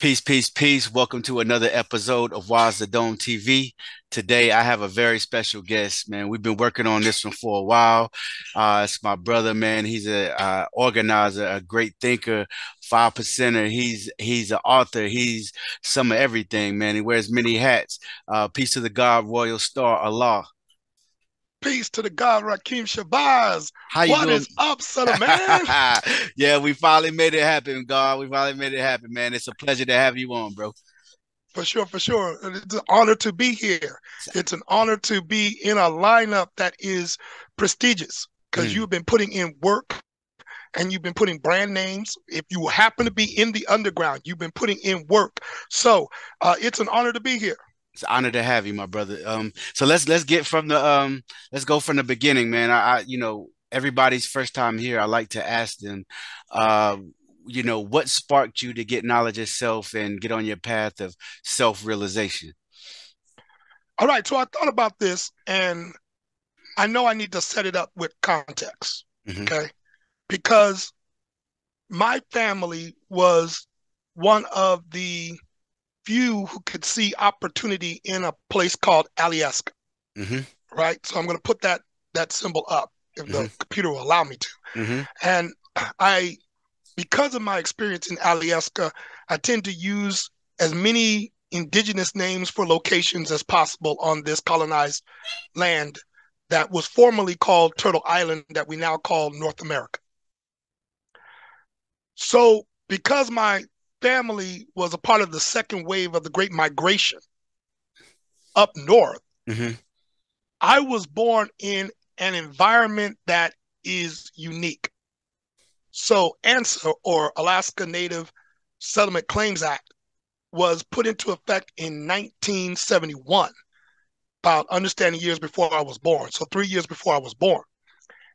Peace, peace, peace. Welcome to another episode of Wise the Dome TV. Today, I have a very special guest, man. We've been working on this one for a while. It's my brother, man. He's a organizer, a great thinker, 5%er. He's an author. He's some of everything, man. He wears many hats. Peace to the God, Royal Star, Allah. Peace to the God, Rakim Shabazz. How you What doing? is up, son of man? Yeah, we finally made it happen, God. We finally made it happen, man. It's a pleasure to have you on, bro. For sure, for sure. It's an honor to be here. It's an honor to be in a lineup that is prestigious because Mm. you've been putting in work and you've been putting brand names. If you happen to be in the underground, you've been putting in work. So it's an honor to be here. It's an honor to have you, my brother. So let's get from the let's go from the beginning, man. Everybody's first time here. I like to ask them, uh, what sparked you to get knowledge of self and get on your path of self-realization? All right, so I thought about this and I know I need to set it up with context, Hmm. okay? Because my family was one of the few who could see opportunity in a place called Alieska, Hmm. right? So I'm going to put that symbol up if the Hmm. computer will allow me to. Hmm. And I, because of my experience in Alieska, I tend to use as many indigenous names for locations as possible on this colonized land that was formerly called Turtle Island, that we now call North America. So, because my family was a part of the second wave of the Great Migration up north, Hmm. I was born in an environment that is unique. So, ANSA, or Alaska Native Settlement Claims Act, was put into effect in 1971, about understanding years before I was born. So, 3 years before I was born.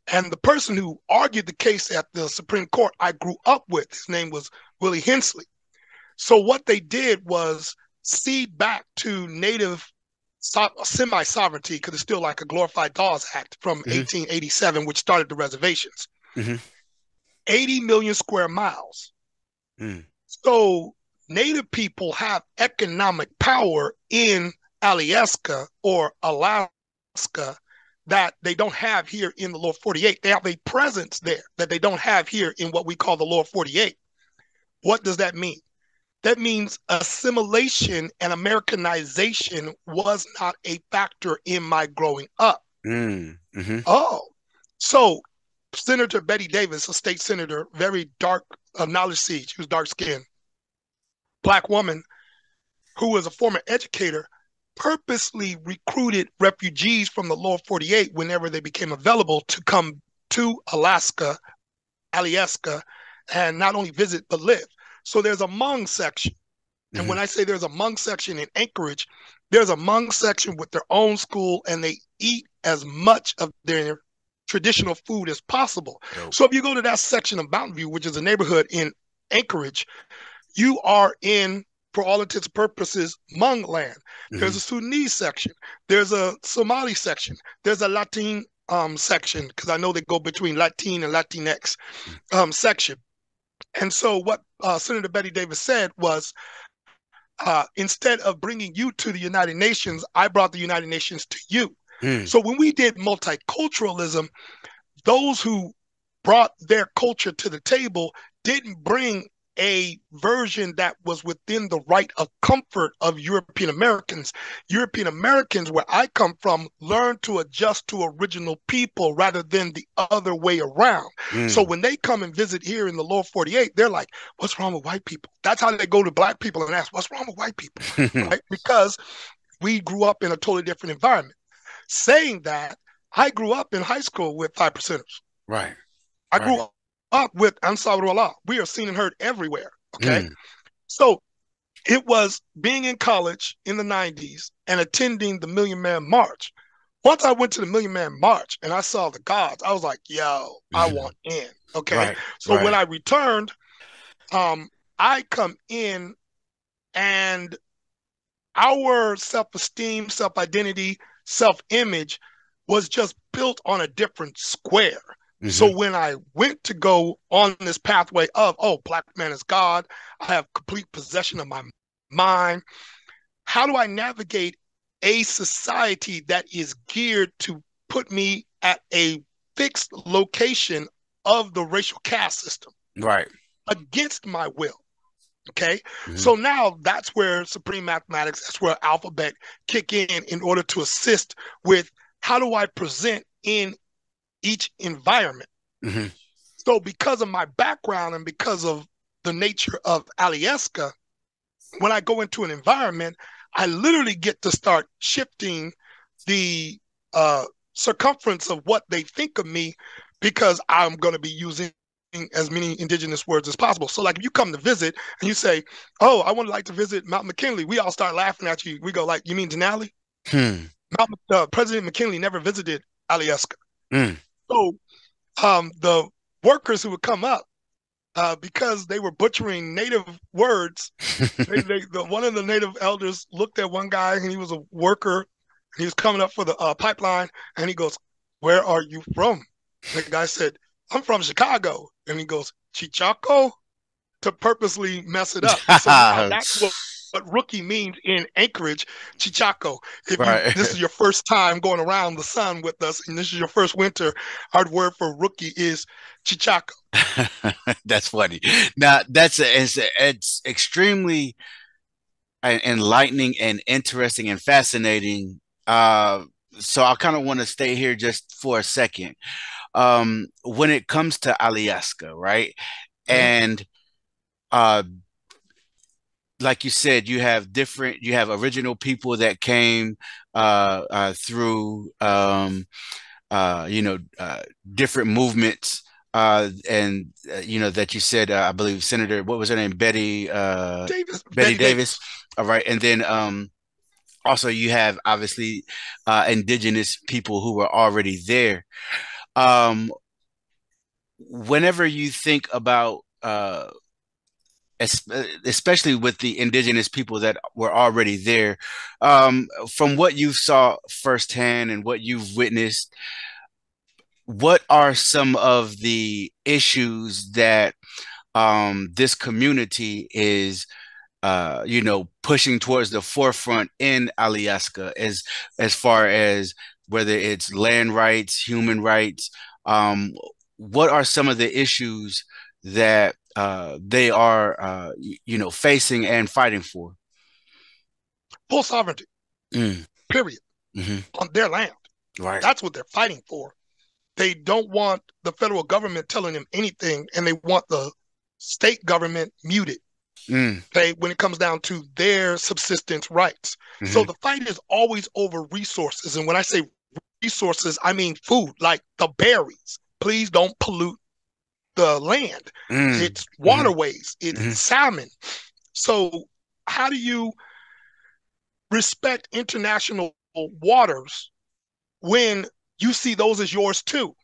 And the person who argued the case at the Supreme Court, I grew up with, his name was Willie Hensley. So what they did was cede back to Native semi-sovereignty, because it's still like a glorified Dawes Act from Hmm. 1887, which started the reservations, Hmm. 80 million square miles. Mm. So Native people have economic power in Alyeska or Alaska that they don't have here in the lower 48. They have a presence there that they don't have here in what we call the lower 48. What does that mean? That means assimilation and Americanization was not a factor in my growing up. Mm. Hmm. Oh, so Senator Betty Davis, a state senator, very dark, knowledge seed. She was dark skinned, black woman who was a former educator, purposely recruited refugees from the lower 48 whenever they became available to come to Alaska, Alyeska, and not only visit but live. So there's a Hmong section. And when Hmm. I say there's a Hmong section in Anchorage, there's a Hmong section with their own school, and they eat as much of their traditional food as possible. Dope. So if you go to that section of Mountain View, which is a neighborhood in Anchorage, you are in, for all intents and purposes, Hmong land. There's Hmm. a Sudanese section. There's a Somali section. There's a Latin section, because I know they go between Latin and Latinx section. And so what Senator Betty Davis said was, instead of bringing you to the United Nations, I brought the United Nations to you. Mm. So when we did multiculturalism, those who brought their culture to the table didn't bring a version that was within the right of comfort of European Americans. European Americans, where I come from, learned to adjust to original people rather than the other way around. So Mm. when they come and visit here in the lower 48, they're like, what's wrong with white people? That's how they go to black people and ask, what's wrong with white people? Right? Because we grew up in a totally different environment. Saying that, I grew up in high school with 5%ers. Right. I Right. grew up with Ansar Allah. We are seen and heard everywhere. Okay. Mm. So it was being in college in the 90s and attending the Million Man March. Once I went to the Million Man March and I saw the gods, I was like, yo, I want in. Okay. Right. So when Right. I returned, um, I come in and our self-esteem, self-identity, self-image was just built on a different square. Mm-hmm. So when I went to go on this pathway of, oh, black man is God, I have complete possession of my mind. How do I navigate a society that is geared to put me at a fixed location of the racial caste system Right. against my will? Okay. Mm-hmm. So now that's where supreme mathematics, that's where alphabet kick in order to assist with how do I present in each environment. Mm-hmm. So because of my background and because of the nature of Alieska, when I go into an environment, I literally get to start shifting the circumference of what they think of me because I'm going to be using as many indigenous words as possible. So like if you come to visit and you say, oh, I would like to visit Mount McKinley, we all start laughing at you. We go like, you mean Denali? Hmm. President McKinley never visited Alieska. Mm. So the workers who would come up, because they were butchering native words, one of the native elders looked at one guy and he was a worker. He was coming up for the pipeline and he goes, "Where are you from?" The guy said, "I'm from Chicago." And he goes, "Chichaco?" To purposely mess it up. So now that's what rookie means in Anchorage, Chichaco. If you Right. this is your first time going around the sun with us and this is your first winter, our word for rookie is Chichaco. That's funny. Now it's extremely enlightening and interesting and fascinating. So I kind of want to stay here just for a second. When it comes to Alyeska, right? Mhm. And uh, like you said, you have original people that came through you know, different movements, and you know that you said, I believe Senator, what was her name, Davis, Betty Betty Davis. Davis. All right, and then also you have obviously indigenous people who were already there. Um, Whenever you think about especially with the indigenous people that were already there, from what you saw firsthand and what you've witnessed, what are some of the issues that this community is, you know, pushing towards the forefront in Alyeska, as far as whether it's land rights, human rights? Um, what are some of the issues that they are, you know, facing and fighting for? Full sovereignty, Mm, period, hmm. on their land. Right. That's what they're fighting for. They don't want the federal government telling them anything, and they want the state government muted. Mm, Okay, when it comes down to their subsistence rights. So hmm. the fight is always over resources. And when I say resources, I mean food, like the berries. Please don't pollute the land. Mm, It's hmm. waterways, it's Hmm. salmon. So how do you respect international waters when you see those as yours too?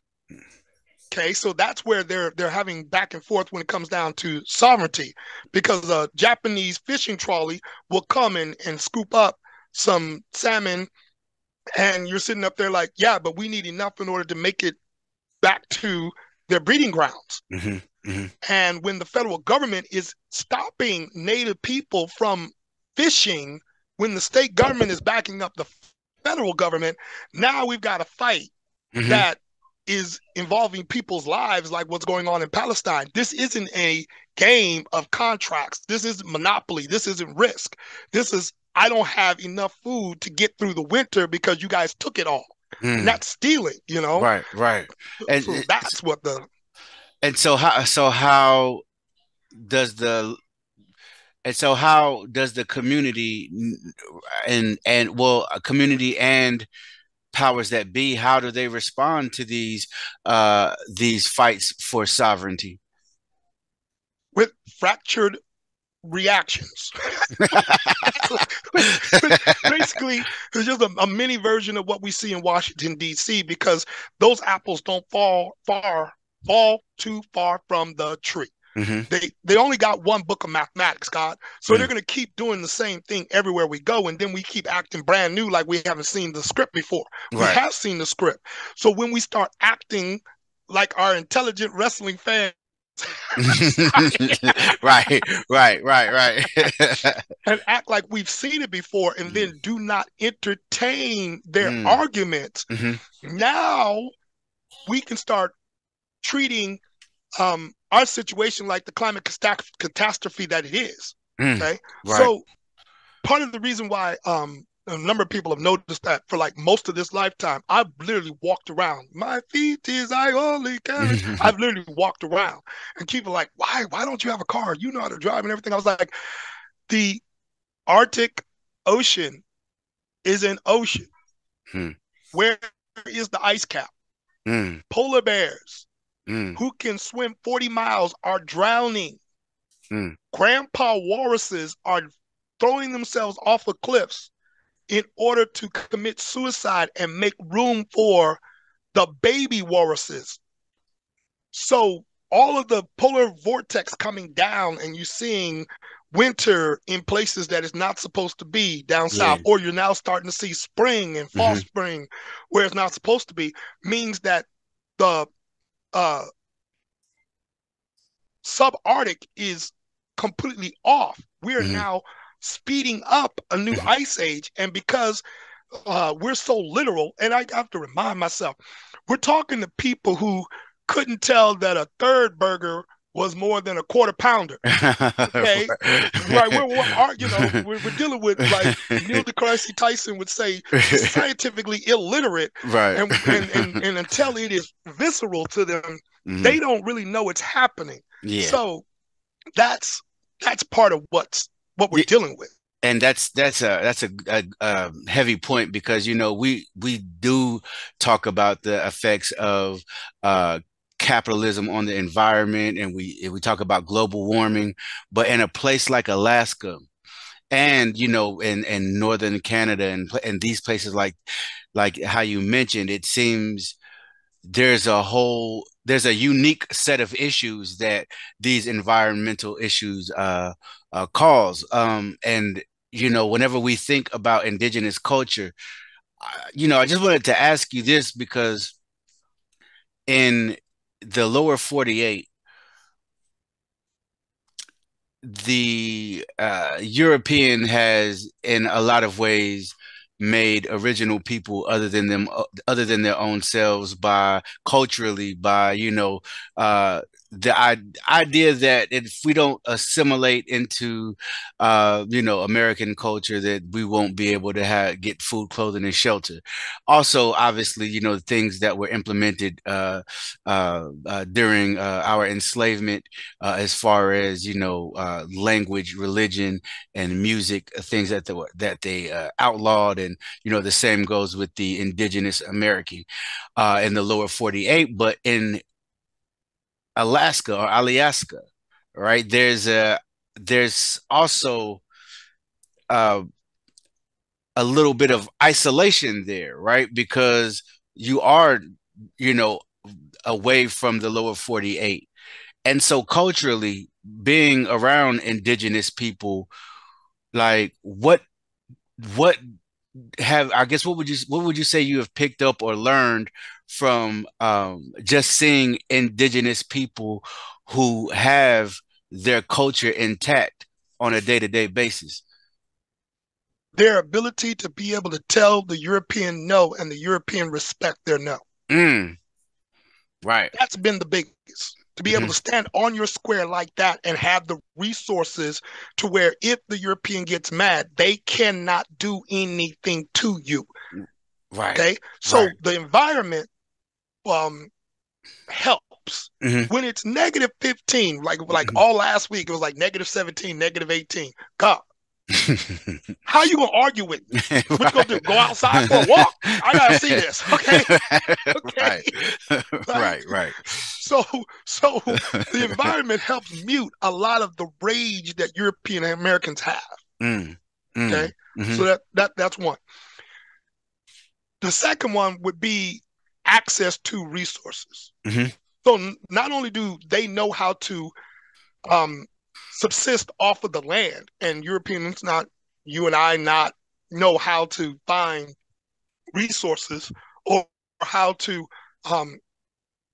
Okay, so that's where they're having back and forth when it comes down to sovereignty, because a Japanese fishing trolley will come and scoop up some salmon, and you're sitting up there like, yeah, but we need enough in order to make it back to their breeding grounds. Hmm. Hmm. And when the federal government is stopping native people from fishing, when the state government is backing up the federal government, now we've got a fight Hmm. that is involving people's lives, like what's going on in Palestine. This isn't a game of contracts. This isn't monopoly. This isn't risk. This is, I don't have enough food to get through the winter because you guys took it all. And Mm. that's stealing, you know? Right, right. And So that's what the how does the how does the community and well, a community and powers that be, how do they respond to these fights for sovereignty? with fractured reactions. Basically, it's just a mini version of what we see in Washington D.C. because those apples don't fall too far from the tree. Hmm. They only got one book of mathematics, God. So they're Mm. going to keep doing the same thing everywhere we go, and then we keep acting brand new like we haven't seen the script before. We Right. have seen the script. So when we start acting like our intelligent wrestling fans Right, right, right, right. and act like we've seen it before and then do not entertain their Mm, arguments. hmm. Now we can start treating our situation like the climate catastrophe that it is. Mm, Okay. right. So part of the reason why a number of people have noticed that for like most of this lifetime, I've literally walked around. My feet is I only carry. I've literally walked around, and people are like, why don't you have a car? You know how to drive and everything. I was like, the Arctic Ocean is an ocean. Mm, Where is the ice cap? mm, Polar bears mm, who can swim 40 miles are drowning. mm. Grandpa walruses are throwing themselves off of cliffs in order to commit suicide and make room for the baby walruses. So all of the polar vortex coming down and you seeing winter in places that is not supposed to be down Yeah. south, or you're now starting to see spring and fall Hmm. spring where it's not supposed to be, means that the uh, subarctic is completely off. We are Hmm. now speeding up a new Hmm. ice age. And because we're so literal, and I have to remind myself, we're talking to people who couldn't tell that a third burger was more than a quarter pounder. Okay, right? We're dealing with, like Neil deGrasse Tyson would say, scientifically illiterate, Right. and until it is visceral to them, Hmm. they don't really know it's happening. Yeah. So that's that's part of what we're Yeah. dealing with. And that's a heavy point because we do talk about the effects of uh capitalism on the environment, and we talk about global warming, but in a place like Alaska and in northern Canada and these places like how you mentioned, it seems there's a unique set of issues that these environmental issues cause. And whenever we think about indigenous culture, I just wanted to ask you this because in the lower 48, the European has, in a lot of ways, made original people other than their own selves by culturally, by the idea that if we don't assimilate into American culture, that we won't be able to get food, clothing, and shelter. Also, obviously, things that were implemented during our enslavement, as far as language, religion, and music, things that they outlawed, and the same goes with the indigenous American in the lower 48. But in Alaska or Alaska, right? There's also uh, a little bit of isolation there, right? Because you are, you know, away from the lower 48. And so culturally, being around indigenous people, like what have I guess what would you say you have picked up or learned from just seeing indigenous people who have their culture intact on a day-to-day basis? Their ability to be able to tell the European no and the European respect their no. Mm, right. That's been the biggest. To be able to Hmm. stand on your square like that and have the resources to where if the European gets mad, they cannot do anything to you. Right. Okay. Right. So the environment um helps. Hmm. When it's negative 15, like Hmm. all last week, it was like negative 17, negative 18. God, how you gonna argue with me? What you gonna do? Right. Go outside for a walk? I gotta see this. Okay. Okay. Right. Right. Right. Right. So so the environment helps mute a lot of the rage that European Americans have. Mm, Okay. mm, So hmm. that's one. The second one would be access to resources. Hmm. So not only do they know how to um, subsist off of the land, and Europeans, not you and I, not know how to find resources or how to um,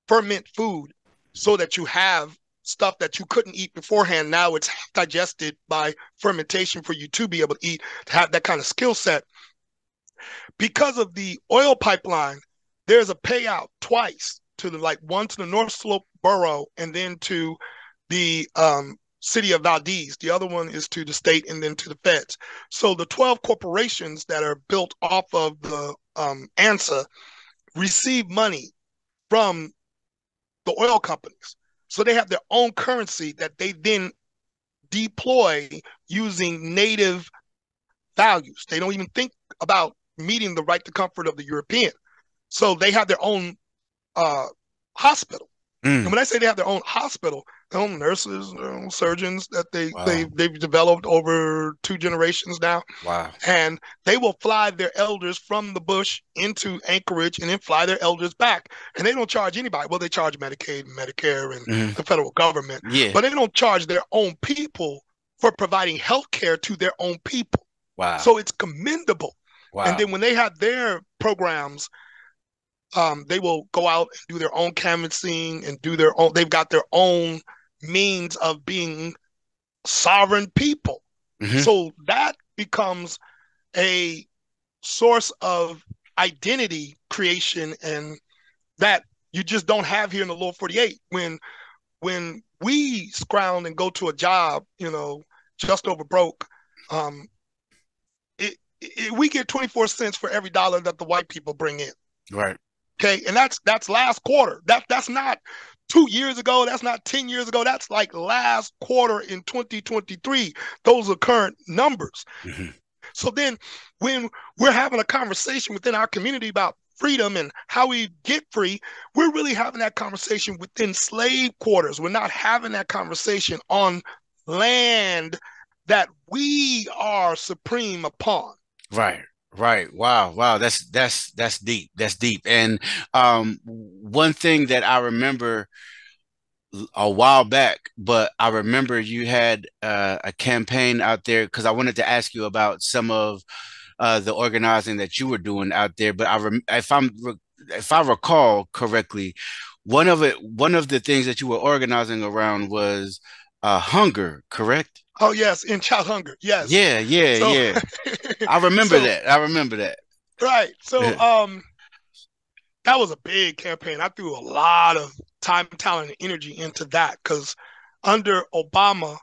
ferment food so that you have stuff that you couldn't eat beforehand. Now it's digested by fermentation for you to be able to eat, to have that kind of skill set. Because of the oil pipeline, there's a payout twice to the, like, one to the North Slope borough and then to the city of Valdez. The other one is to the state and then to the feds. So the 12 corporations that are built off of the ANSA receive money from the oil companies. So they have their own currency that they then deploy using native values. They don't even think about meeting the right to comfort of the European. So they have their own hospital. And when I say they have their own hospital, their own nurses, their own surgeons that they've developed over 2 generations now. Wow. And they will fly their elders from the bush into Anchorage and then fly their elders back. And they don't charge anybody. Well, they charge Medicaid and Medicare and the federal government. Yeah. But they don't charge their own people for providing health care to their own people. Wow. So it's commendable. Wow. And then when they have their programs, they will go out and do their own canvassing and do their own, they've got their own means of being sovereign people. So that becomes a source of identity creation, and that you just don't have here in the lower 48. When we scrounge and go to a job, you know, just over broke, we get 24 cents for every dollar that the white people bring in. Right. Okay, and that's last quarter. That's not 2 years ago. That's not 10 years ago. That's like last quarter in 2023. Those are current numbers. So then when we're having a conversation within our community about freedom and how we get free, we're really having that conversation within slave quarters. We're not having that conversation on land that we are supreme upon. Right. Right. Wow. Wow. That's deep. That's deep. And one thing that I remember a while back, but I remember you had a campaign out there, because I wanted to ask you about some of the organizing that you were doing out there. But if I recall correctly, one of the things that you were organizing around was hunger, correct? Oh yes, in child hunger. Yes. Yeah. I remember that. I remember that. Right. So that was a big campaign. I threw a lot of time, talent, and energy into that because under Obama,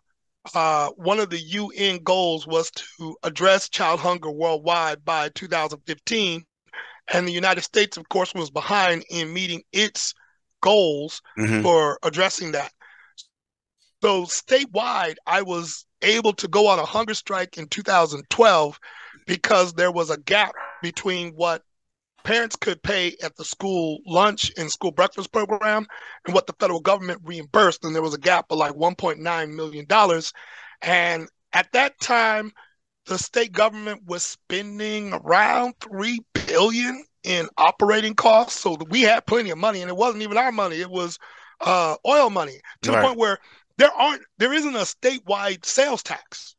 one of the UN goals was to address child hunger worldwide by 2015. And the United States, of course, was behind in meeting its goals for addressing that. So statewide, I was able to go on a hunger strike in 2012 because there was a gap between what parents could pay at the school lunch and school breakfast program and what the federal government reimbursed. And there was a gap of like $1.9 million. And at that time, the state government was spending around $3 billion in operating costs. So we had plenty of money, and it wasn't even our money. It was oil money, to the point where there isn't a statewide sales tax.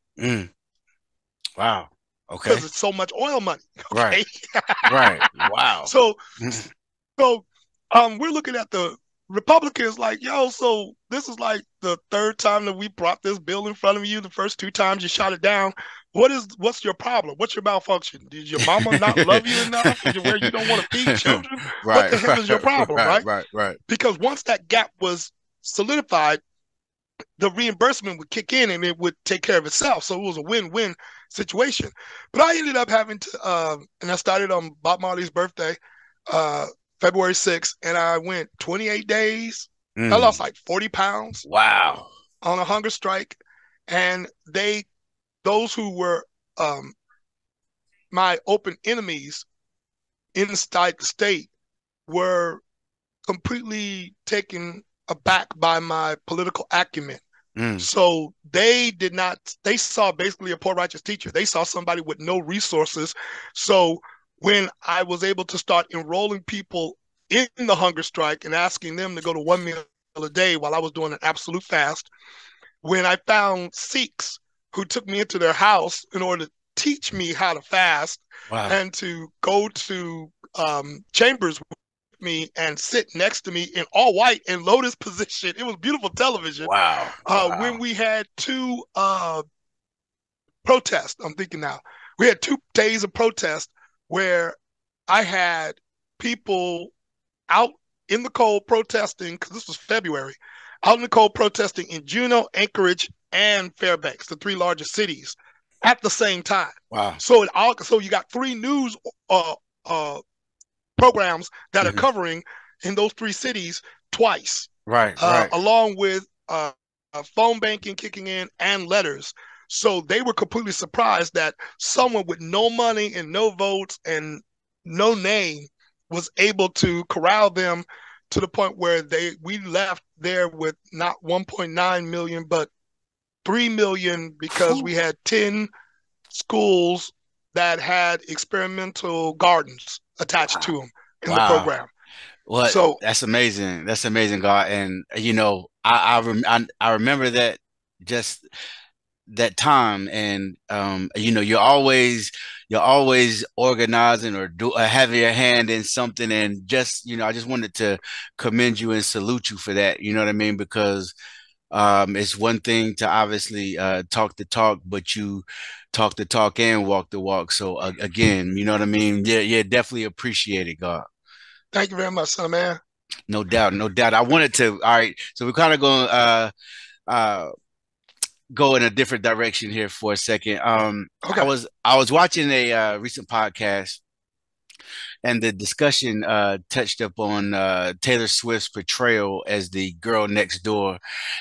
Wow. Okay. Because it's so much oil money. Okay? Right. Wow. So we're looking at the Republicans like, yo, so this is like the third time that we brought this bill in front of you. The first 2 times you shot it down. What's your problem? What's your malfunction? Did your mama not love you enough? Where you don't want to feed children? What the hell is your problem, Right. Because once that gap was solidified, the reimbursement would kick in and it would take care of itself. So it was a win-win situation. But I ended up having to, and I started on Bob Marley's birthday, February 6th, and I went 28 days. I lost like 40 pounds. Wow. On a hunger strike. And those who were my open enemies inside the state were completely taken aback by my political acumen. So they saw basically a poor righteous teacher. They saw somebody with no resources. So when I was able to start enrolling people in the hunger strike and asking them to go to 1 meal a day while I was doing an absolute fast, when I found Sikhs who took me into their house in order to teach me how to fast and to go to chambers with me and sit next to me in all white in lotus position. It was beautiful television. Wow. When Wow. we had two protests, I'm thinking now, we had 2 days of protest where I had people out in the cold protesting, because this was February, out in the cold protesting in Juneau, Anchorage, and Fairbanks, the 3 largest cities, at the same time. Wow. So you got 3 news programs that are Mhm. covering in those 3 cities twice, Right. Right. along with phone banking kicking in and letters. So they were completely surprised that someone with no money and no votes and no name was able to corral them to the point where we left there with not 1.9 million but 3 million, because Phew. we had 10 schools that had experimental gardens attached Wow. to them in the Wow. program. Well, So that's amazing. That's amazing, God. And I remember that, just that time. And you're always organizing or having your hand in something. And just, I just wanted to commend you and salute you for that. You know what I mean? Because it's one thing to obviously talk the talk, but you talk the talk and walk the walk. So again, you know what I mean? Yeah, yeah, definitely appreciate it, God. thank you very much, son of man. No doubt, no doubt. I wanted to. All right, so we're kind of going uh go in a different direction here for a second. I Okay. was watching a recent podcast, and the discussion touched up on Taylor Swift's portrayal as the girl next door,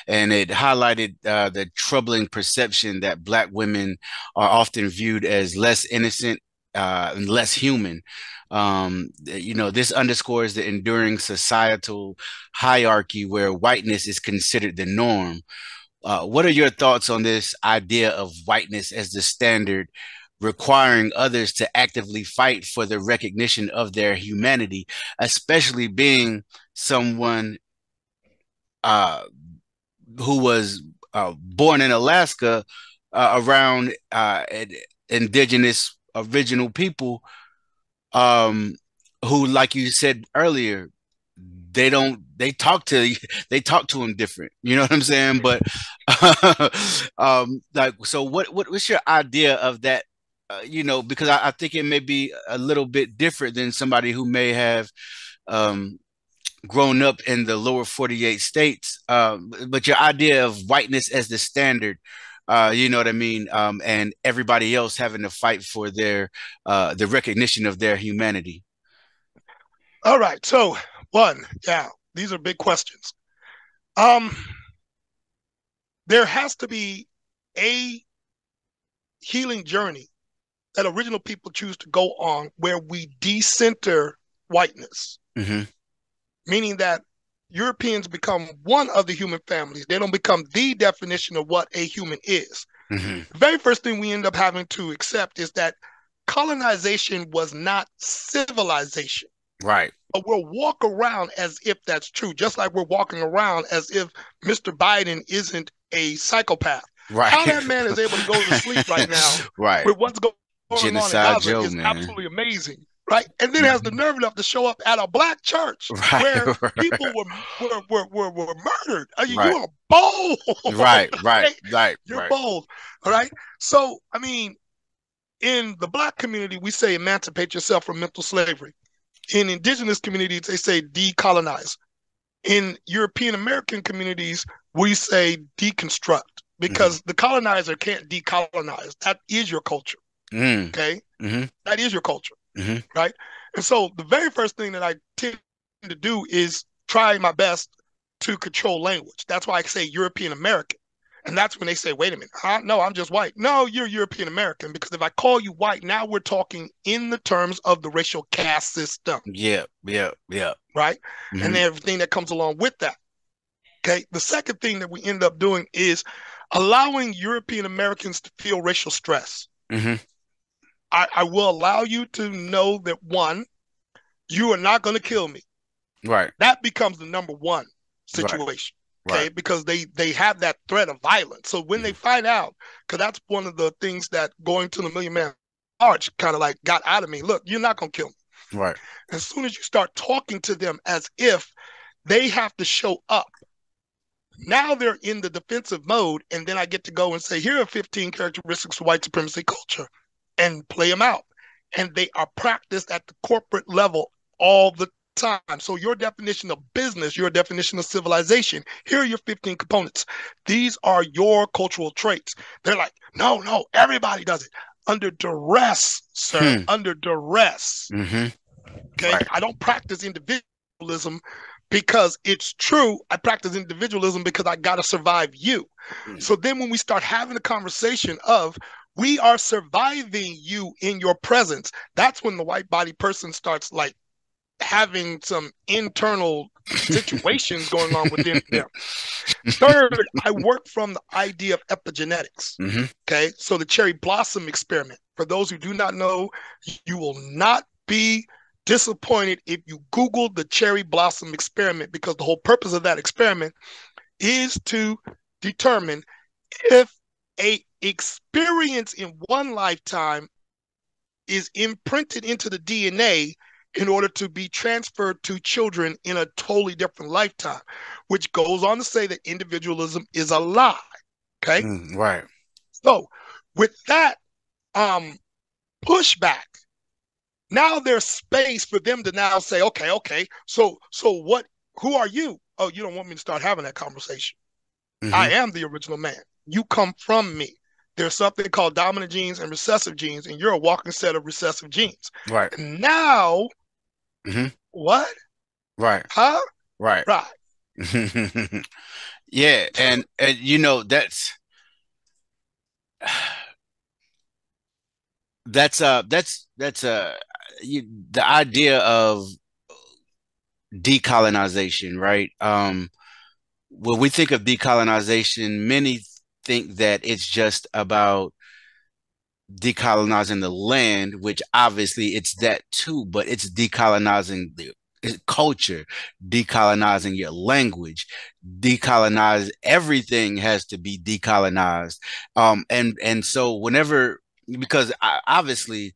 and it highlighted the troubling perception that Black women are often viewed as less innocent and less human. This underscores the enduring societal hierarchy where whiteness is considered the norm. What are your thoughts on this idea of whiteness as the standard, requiring others to actively fight for the recognition of their humanity, especially being someone uh, who was born in Alaska around indigenous original people, um, who, like you said earlier, they don't they talk to him different, you know what I'm saying? But like, so what's your idea of that? Because I think it may be a little bit different than somebody who may have um grown up in the lower 48 states, but your idea of whiteness as the standard, you know what I mean, and everybody else having to fight for their the recognition of their humanity. All right. So one, yeah, these are big questions. Um, there has to be a healing journey that original people choose to go on where we decenter whiteness, Hmm. meaning that Europeans become one of the human families. They don't become the definition of what a human is. Hmm. The very first thing we end up having to accept is that colonization was not civilization. Right. But we'll walk around as if that's true, just like we're walking around as if Mr. Biden isn't a psychopath. Right. How that man is able to go to sleep right now Right. with what's going on in Genocide Gaza Joe, is man. absolutely amazing, right? And then has the Mhm. nerve enough to show up at a black church where Right. people were murdered. You Right. are bold, Right. Right. right? Right. You're Right. bold, all right? So, I mean, in the black community, we say emancipate yourself from mental slavery. In indigenous communities, they say decolonize. In European American communities, we say deconstruct, Hmm. because the colonizer can't decolonize. That is your culture. Mm. Okay. Hmm. That is your culture. Hmm. Right. And so the very first thing that I tend to do is try my best to control language. That's why I say European American. And that's when they say, wait a minute, huh? No, I'm just white. No, you're European American, because if I call you white, now we're talking in the terms of the racial caste system, Yeah. Yeah. Yeah. right? And Hmm. then everything that comes along with that. Okay. The second thing that we end up doing is allowing European Americans to feel racial stress. Hmm. I will allow you to know that one, you are not going to kill me. Right. That becomes the number one Right. situation. Right. Okay, because they have that threat of violence. So when they Hmm. find out, because that's one of the things that going to the Million Man March kind of like got out of me. Look, you're not gonna kill me. Right. As soon as you start talking to them as if they have to show up, now they're in the defensive mode, and then I get to go and say, here are 15 characteristics of white supremacy culture, and play them out. And they are practiced at the corporate level all the time. So your definition of business, your definition of civilization, here are your 15 components. These are your cultural traits. They're like, no, no, everybody does it. Under duress, sir, Hmm. under duress. Mm-hmm. Okay. Right. I don't practice individualism because it's true. I practice individualism because I got to survive you. So then when we start having a conversation of we are surviving you in your presence, that's when the white body person starts like having some internal situations going on within them. Third, I work from the idea of epigenetics. Mm-hmm. Okay. So the cherry blossom experiment, for those who do not know, you will not be disappointed if you Google the cherry blossom experiment, because the whole purpose of that experiment is to determine if a experience in one lifetime is imprinted into the DNA in order to be transferred to children in a totally different lifetime, which goes on to say that individualism is a lie. Okay. Right. So with that pushback, now there's space for them to now say, okay, so what, who are you? Oh, you don't want me to start having that conversation. Mm-hmm. I am the original man. You come from me. There's something called dominant genes and recessive genes, and you're a walking set of recessive genes. Right. And now, Mm-hmm. what? Right. Huh? Right. Right. Yeah, and you know that's the idea of decolonization, right? When we think of decolonization, many think that it's just about decolonizing the land, which obviously it's that too, but it's decolonizing the culture, decolonizing your language, decolonize everything has to be decolonized. And so whenever, because obviously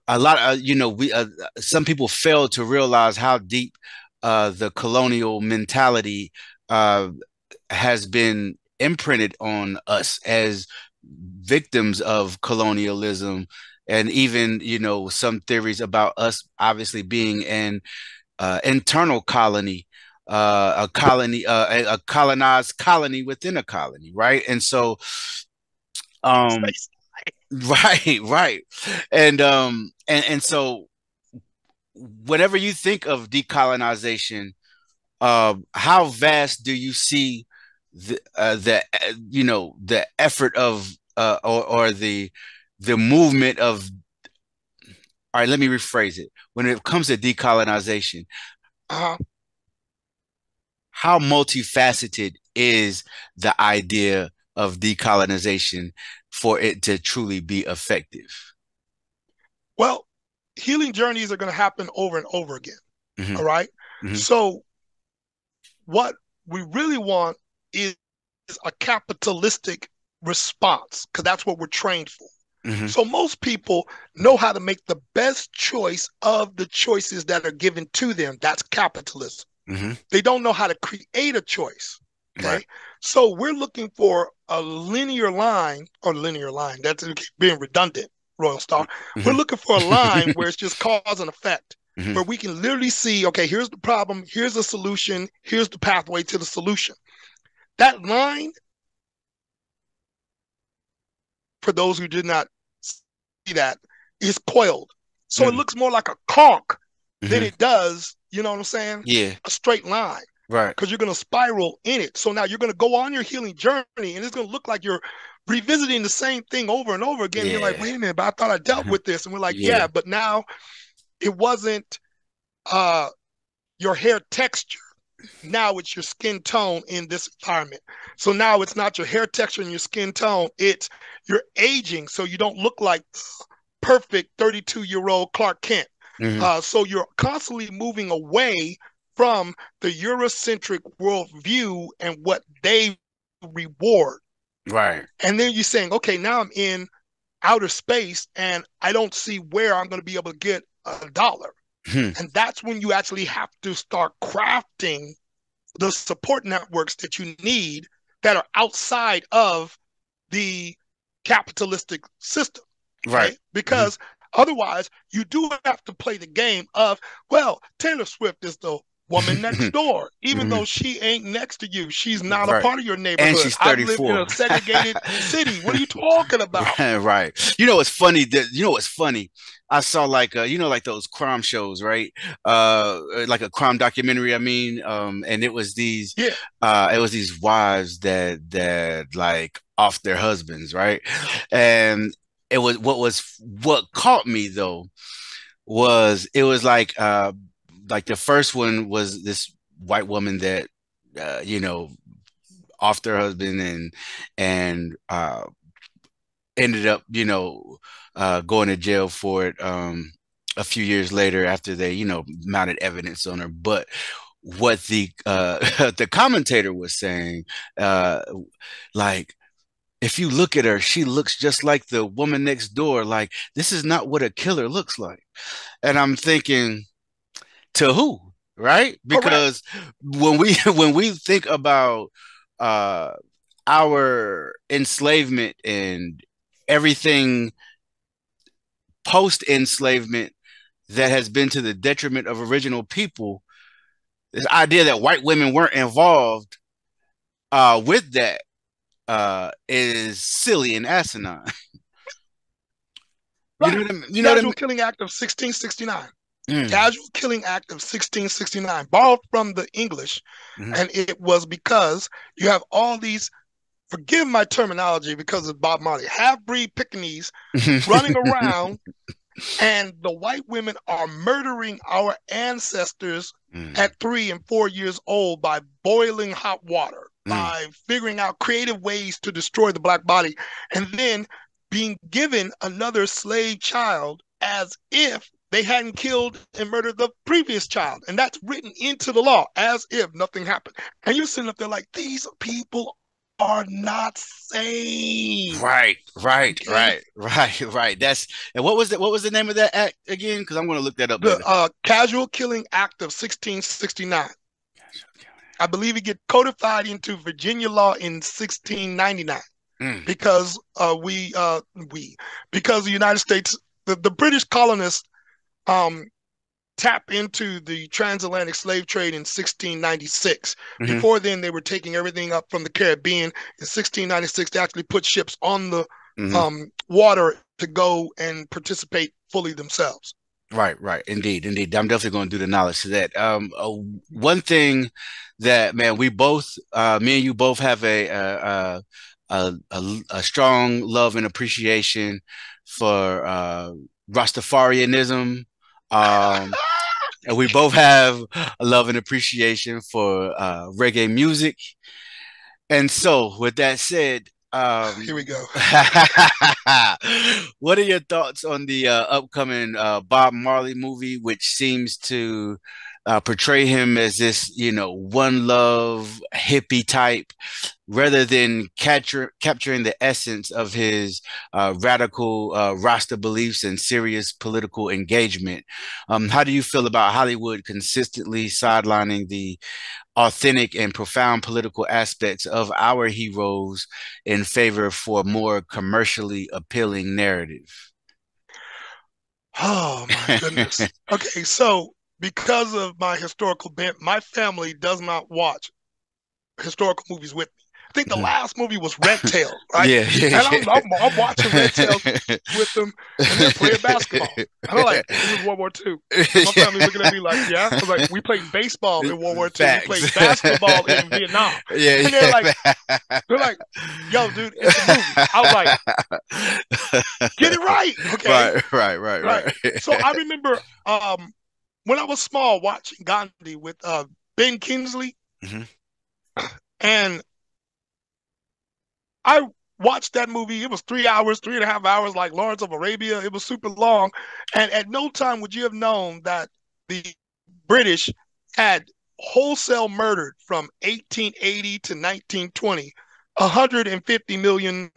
a lot of we some people fail to realize how deep the colonial mentality uh, has been imprinted on us as victims of colonialism, and even some theories about us obviously being an internal colony, a colonized colony within a colony, right? And so um Space. right, and so whenever you think of decolonization, how vast do you see the effort of or the movement of, all right, let me rephrase it. When it comes to decolonization, Uh-huh. how multifaceted is the idea of decolonization for it to truly be effective? Well, healing journeys are going to happen over and over again. Mm-hmm. All right. Mm-hmm. So what we really want is a capitalistic response, because that's what we're trained for. Mm-hmm. So most people know how to make the best choice of the choices that are given to them. That's capitalism. Mm-hmm. They don't know how to create a choice. Right. Okay. So we're looking for a linear line, or linear line. That's being redundant, Royal Star. We're Mm-hmm. looking for a line where it's just cause and effect, Mm-hmm. where we can literally see, okay, here's the problem, here's the solution, here's the pathway to the solution. That line, for those who did not see that, is coiled. So it Mm-hmm. looks more like a conch than Mm-hmm. it does, you know what I'm saying? Yeah. A straight line. Right. Because you're going to spiral in it. So now you're going to go on your healing journey, and it's going to look like you're revisiting the same thing over and over again. And you're like, Yeah. wait a minute, but I thought I dealt Mm-hmm. with this. And we're like, Yeah. yeah, but now it wasn't uh, your hair texture. Now it's your skin tone in this environment. So now it's not your hair texture and your skin tone, it's your aging. So you don't look like perfect 32-year-old Clark Kent. Mm-hmm. So you're constantly moving away from the Eurocentric worldview and what they reward. Right. And then you're saying, okay, now I'm in outer space and I don't see where I'm going to be able to get a dollar. Hmm. And that's when you actually have to start crafting the support networks that you need that are outside of the capitalistic system. Right. Okay. Hmm. Because otherwise, you do have to play the game of, well, Taylor Swift is the woman next door. Even Hmm. though she ain't next to you, she's not a Right. part of your And neighborhood. she's I live in 34. a segregated city. What are you talking about? Right. You know what's funny? You know what's funny? I saw like like those crime shows, right? Like a crime documentary, I mean, and Yeah. it was these wives that like off their husbands, right? And it was what caught me though was it was like the first one was this white woman that you know off their husband and ended up, going to jail for it a few years later after they, mounted evidence on her. But what the the commentator was saying, uh, like, if you look at her, she looks just like the woman next door. Like, this is not what a killer looks like. And I'm thinking, to who, right? Correct. Because when we when we think about uh our enslavement and everything post enslavement that has been to the detriment of original people, this idea that white women weren't involved with that is silly and asinine. You know Right. what I mean? You know what I Casual mean? Killing Act of 1669. Mm, Casual Killing Act of 1669, borrowed from the English. mhm. And it was because you have all these, forgive my terminology because of Bob Marley, half breed Pekingese running around, and the white women are murdering our ancestors Mm, at 3 and 4 years old by boiling hot water, mm. by figuring out creative ways to destroy the black body, and then being given another slave child as if they hadn't killed and murdered the previous child. And that's written into the law as if nothing happened. And you're sitting up there like, these people are not sane. Right, right, Okay. right, right, right. That's and what was the name of that act again? Because I'm going to look that up The later. Casual Killing Act of 1669. I believe it get codified into Virginia law in 1699 Mm, because we because the United States, the British colonists um, tap into the transatlantic slave trade in 1696. mhm, Before then, they were taking everything up from the Caribbean. In 1696, they actually put ships on the mhm. water to go and participate fully themselves. Right, right. Indeed, indeed. I'm definitely going to do the knowledge to that. One thing that, man, me and you both have a strong love and appreciation for Rastafarianism. Um, and we both have a love and appreciation for reggae music. And so, with that said, Here we go. what are your thoughts on the upcoming Bob Marley movie, which seems to portray him as this, one love hippie type, rather than capturing the essence of his radical Rasta beliefs and serious political engagement? How do you feel about Hollywood consistently sidelining the authentic and profound political aspects of our heroes in favor for a more commercially appealing narrative? Oh my goodness. Okay, so because of my historical bent, my family does not watch historical movies with me. I think the last movie was Red Tails, right? Yeah, yeah, And I'm watching Red Tails with them, and they're playing basketball. And I'm like, this is World War II. And my family's looking at me like, yeah. I was like, we played baseball in World War II. We Facts. played basketball in Vietnam. Yeah, And they're like, yo, dude, it's a movie. I was like, get it right. Okay. right, right, right, Right. So right. I remember when I was small watching Gandhi with Ben Kingsley, Mhm. and I watched that movie. It was 3 hours, 3.5 hours, like Lawrence of Arabia. It was super long. And at no time would you have known that the British had wholesale murdered from 1880 to 1920 150 million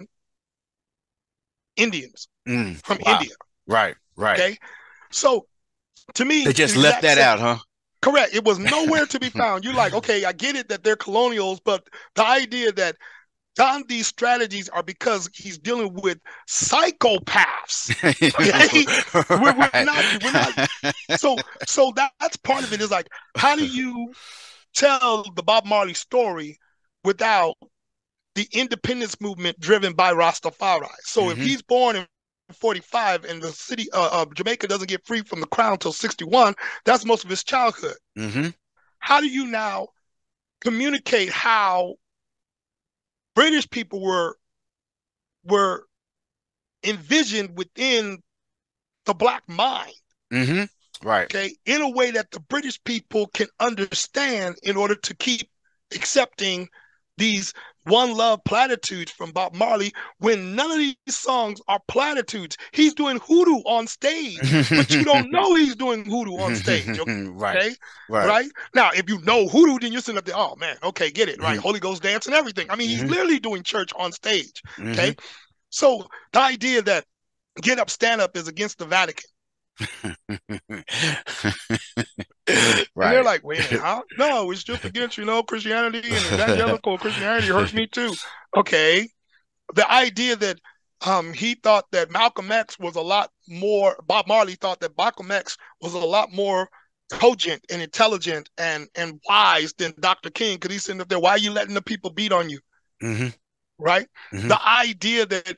Indians Mm, from wow. India. Right, right. Okay. So To me, They the just left exact that same. out, huh? Correct. It was nowhere to be found. You're like, okay, I get it that they're colonials, but the idea that Gandhi's strategies are because he's dealing with psychopaths. Okay, Right. we're not. So that's part of it. Is like, how do you tell the Bob Marley story without the independence movement driven by Rastafari? So if Hmm. he's born in 45 and the city of Jamaica doesn't get free from the crown until 61, that's most of his childhood. Hmm. How do you now communicate how British people were envisioned within the black mind, Hmm. Right. okay, in a way that the British people can understand in order to keep accepting these one love platitudes from Bob Marley when none of these songs are platitudes. He's doing hoodoo on stage, but you don't know he's doing hoodoo on stage. Right. Okay, Right. right? Now, if you know hoodoo, then you're sitting up there, oh man, okay, get it, right? Hmm. Holy Ghost dance and everything. I mean, he's Hmm. literally doing church on stage. Hmm. Okay, so the idea that get up, stand up is against the Vatican. And they're Right. like, wait a minute, how? No, it's just against, Christianity and evangelical Christianity hurts me too. Okay. The idea that he thought that Malcolm X was a lot more, Bob Marley thought that Malcolm X was a lot more cogent and intelligent and wise than Dr. King because he's sitting up there, why are you letting the people beat on you? Hmm. Right? Hmm. The idea that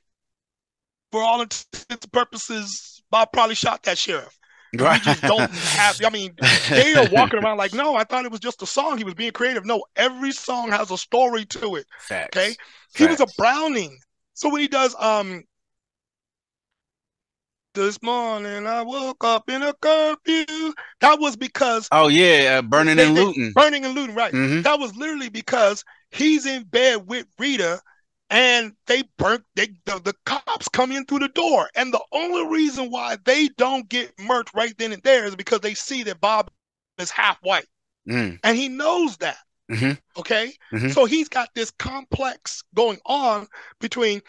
for all intents and purposes, Bob probably shot that sheriff. And we Right. just don't have, I mean, they are walking around like, no, I thought it was just a song. He was being creative. No, every song has a story to it. Okay. Facts. He was a Facts. Browning. So when he does this morning I woke up in a curfew, that was because Oh yeah, burning and they looting. burning and looting, right? Hmm. That was literally because he's in bed with Rita and they burnt the cops come in through the door. And the only reason why they don't get murked right then and there is because they see that Bob is half white. Hmm. And he knows that. Hmm. Okay. Hmm. So he's got this complex going on between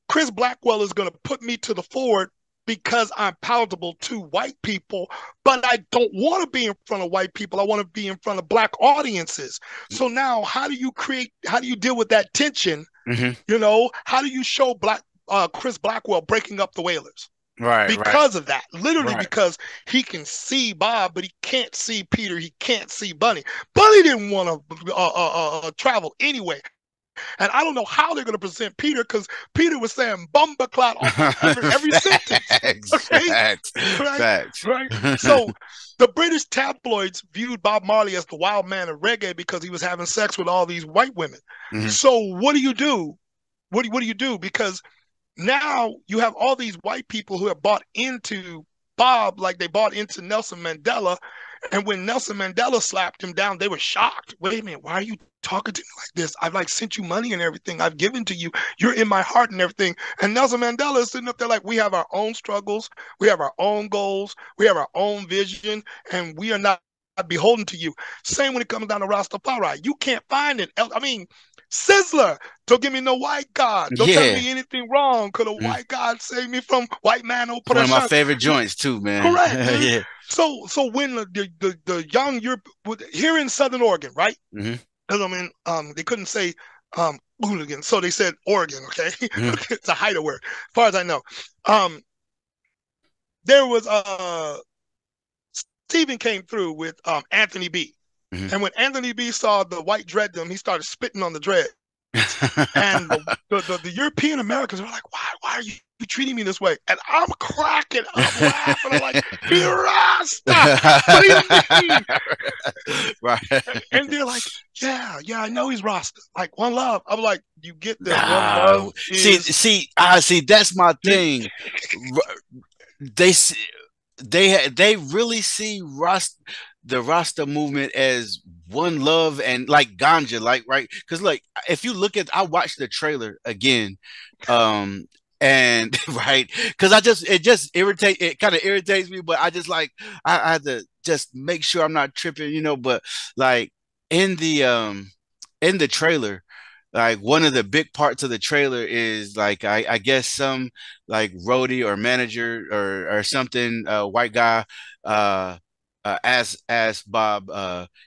Chris Blackwell is going to put me to the forward because I'm palatable to white people, but I don't want to be in front of white people. I want to be in front of black audiences. So now, how do you deal with that tension? Hmm. How do you show Chris Blackwell breaking up the Wailers? Right. Right. Because of that, literally Right. because he can see Bob, but he can't see Peter. He can't see Bunny. Bunny didn't want to travel anyway. And I don't know how they're going to present Peter because Peter was saying bumbleclot almost every sentence. Facts. Okay, Facts. right, Facts. right. So the British tabloids viewed Bob Marley as the wild man of reggae because he was having sex with all these white women. Hmm. So what do you do? What do you do? Because now you have all these white people who have bought into Bob like they bought into Nelson Mandela. And when Nelson Mandela slapped him down, they were shocked. Wait a minute, why are you talking to me like this? I've like sent you money and everything. I've given to you. You're in my heart and everything. And Nelson Mandela is sitting up there like, we have our own struggles, we have our own goals, we have our own vision, and we are not beholden to you. Same when it comes down to Rastafari. You can't find it. I mean, Sizzler, don't give me no white God. Don't tell Yeah. me anything wrong. Could a Mm. white God save me from white man It's one of my oppression? favorite joints too, man. Correct, man. Yeah. So when the young Europe here in Southern Oregon, right? Hmm. Because I mean, they couldn't say hooligan, so they said Oregon. Okay, Hmm. it's a hideaway, as far as I know. Um, there was Stephen came through with Anthony B. Hmm. And when Anthony B saw the white dreaddom, he started spitting on the dread. And the European Americans were like, why are you treating me this way? And I'm cracking up laughing. I'm like, he Rasta. What do you mean? Right. And they're like, yeah, I know he's Rasta. Like one love. I'm like, you get that one love No. See, is see, see, that's my thing. They they really see the Rasta movement as one love and like ganja, like right? Because like if you look at, I watched the trailer again, um, and right, because it kind of irritates me, but I just like I had to just make sure I'm not tripping, But like in the in the trailer, like one of the big parts of the trailer is like I guess some like roadie or manager or something white guy uh asked Bob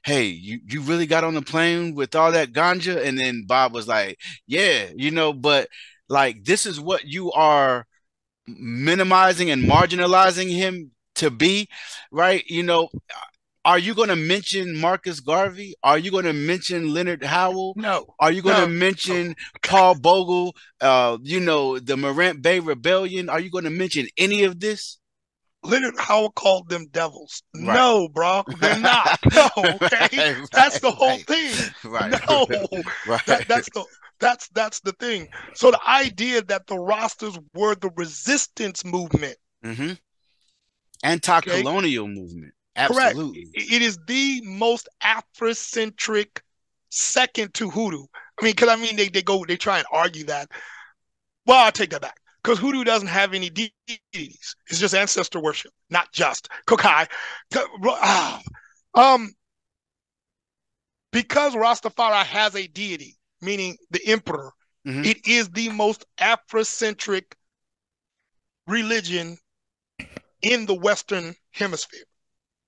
hey you really got on the plane with all that ganja, and then Bob was like yeah but like this is what you are minimizing and marginalizing him to be, right? Are you going to mention Marcus Garvey? Are you going to mention Leonard Howell? No, Are you going to no, no. mention Paul Bogle? The Morant Bay Rebellion? Are you going to mention any of this? Leonard Howard called them devils. Right. No, bro, they're not. No, okay, right, that's the whole right, thing. right, No, right. that's the thing. So the idea that the rosters were the resistance movement, hmm okay, Anti-colonial movement. correct. Absolutely. It is the most Afrocentric, second to hoodoo. I mean, because they try and argue that. Well, I take that back because hoodoo doesn't have any deities. It's just ancestor worship, not just Kokai. Um, because Rastafari has a deity, meaning the emperor, hmm it is the most Afrocentric religion in the Western Hemisphere.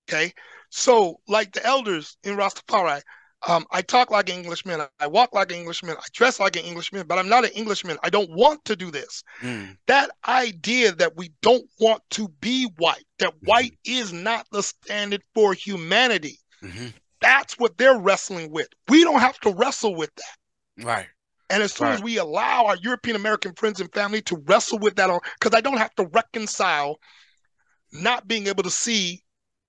Okay, so like the elders in Rastafari, I talk like an Englishman, I walk like an Englishman, I dress like an Englishman, but I'm not an Englishman. I don't want to do this. mm That idea that we don't want to be white, that white hmm is not the standard for humanity, hmm that's what they're wrestling with. We don't have to wrestle with that. Right. And as soon Right. as we allow our European American friends and family to wrestle with that, because I don't have to reconcile not being able to see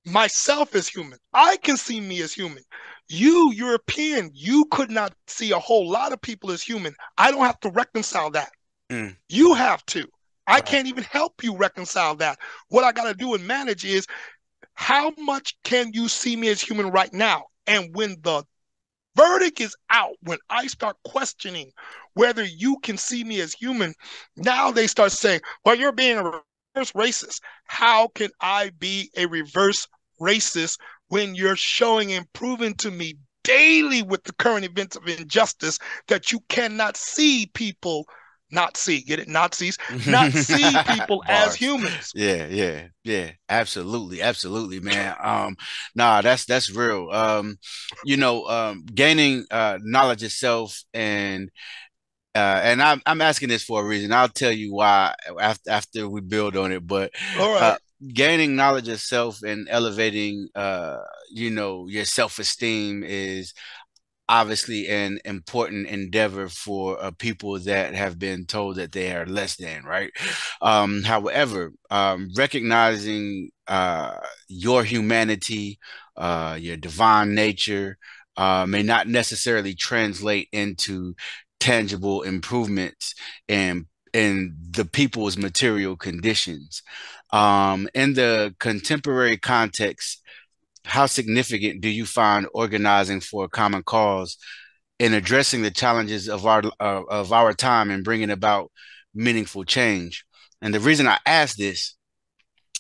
myself as human. I can see me as human. You, European, you could not see a whole lot of people as human. I don't have to reconcile that. Mm. You have to. I Right. can't even help you reconcile that. What I got to do and manage is how much can you see me as human right now? And when the verdict is out, when I start questioning whether you can see me as human, now they start saying, well, you're being a reverse racist. How can I be a reverse racist when you're showing and proving to me daily with the current events of injustice that you cannot see people not see, get it, Nazis, not see people as Bars. humans. Yeah, yeah, yeah. Absolutely, absolutely, man. Nah, that's real. Gaining knowledge itself and I'm asking this for a reason. I'll tell you why after we build on it, but All uh right. gaining knowledge of self and elevating your self-esteem is obviously an important endeavor for people that have been told that they are less than, right? However, recognizing your humanity, your divine nature, may not necessarily translate into tangible improvements in the people's material conditions. In the contemporary context, how significant do you find organizing for a common cause in addressing the challenges of our time and bringing about meaningful change? And the reason I ask this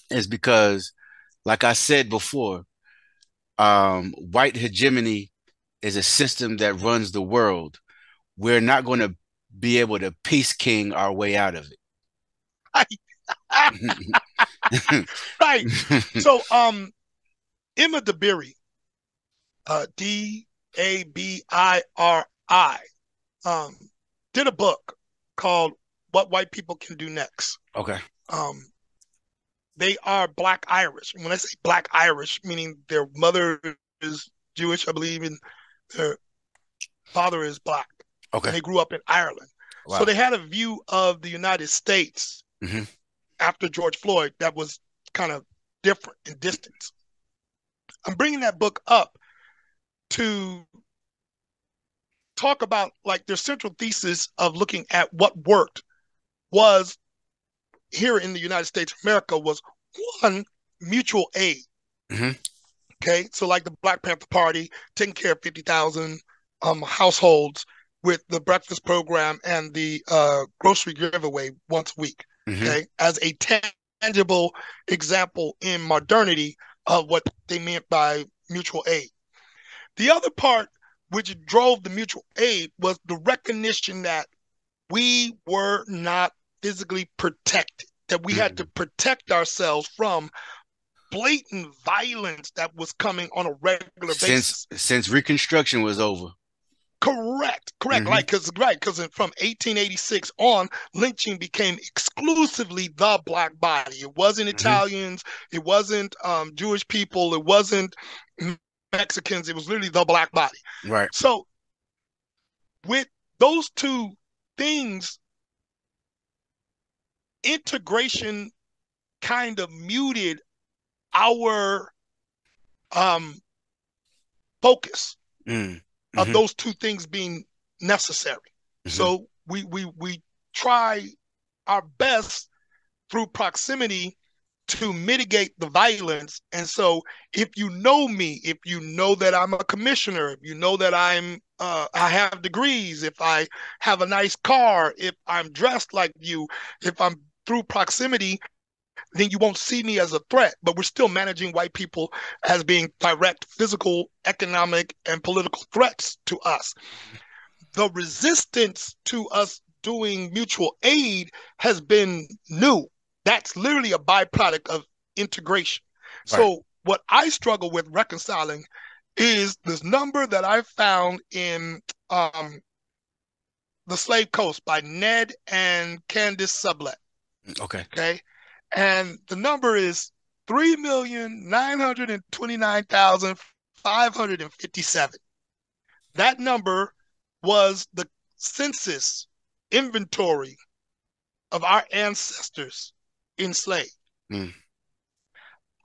is because, like I said before, white hegemony is a system that runs the world. We're not going to be able to peace king our way out of it. Right. So Emma Dabiri, Dabiri, um, did a book called What White People Can Do Next. Okay. Um, they are Black Irish. And when I say Black Irish, meaning their mother is Jewish, I believe, and their father is Black. Okay. And they grew up in Ireland. So Wow. they had a view of the United States hmm after George Floyd that was kind of different in distance. I'm bringing that book up to talk about like their central thesis of looking at what worked was here in the United States of America was one, mutual aid. hmm Okay, so like the Black Panther Party taking care of 50,000 households with the breakfast program and the grocery giveaway once a week. hmm Okay, as a tangible example in modernity of what they meant by mutual aid. The other part which drove the mutual aid, was the recognition that we were not physically protected, that we had to Mm. protect ourselves from blatant violence that was coming on a regular Since basis. Reconstruction was over. Correct, correct. Hmm. Because from 1886 on, lynching became exclusively the black body. It wasn't Hmm. Italians, it wasn't Jewish people, it wasn't Mexicans. It was literally the black body. Right. So with those two things, integration kind of muted our um, focus Mm. of Hmm. those two things being necessary. Hmm. So we try our best through proximity to mitigate the violence. And so if you know me, if you know that I'm a commissioner, if you know that I have degrees, if I have a nice car, if I'm dressed like you, if I'm through proximity, then you won't see me as a threat. But we're still managing white people as being direct physical, economic, and political threats to us. The resistance to us doing mutual aid has been new. That's literally a byproduct of integration. Right. So, what I struggle with reconciling is this number that I found in The Slave Coast by Ned and Candace Sublet. Okay. Okay. And the number is 3,929,557. That number was the census inventory of our ancestors enslaved. Mm.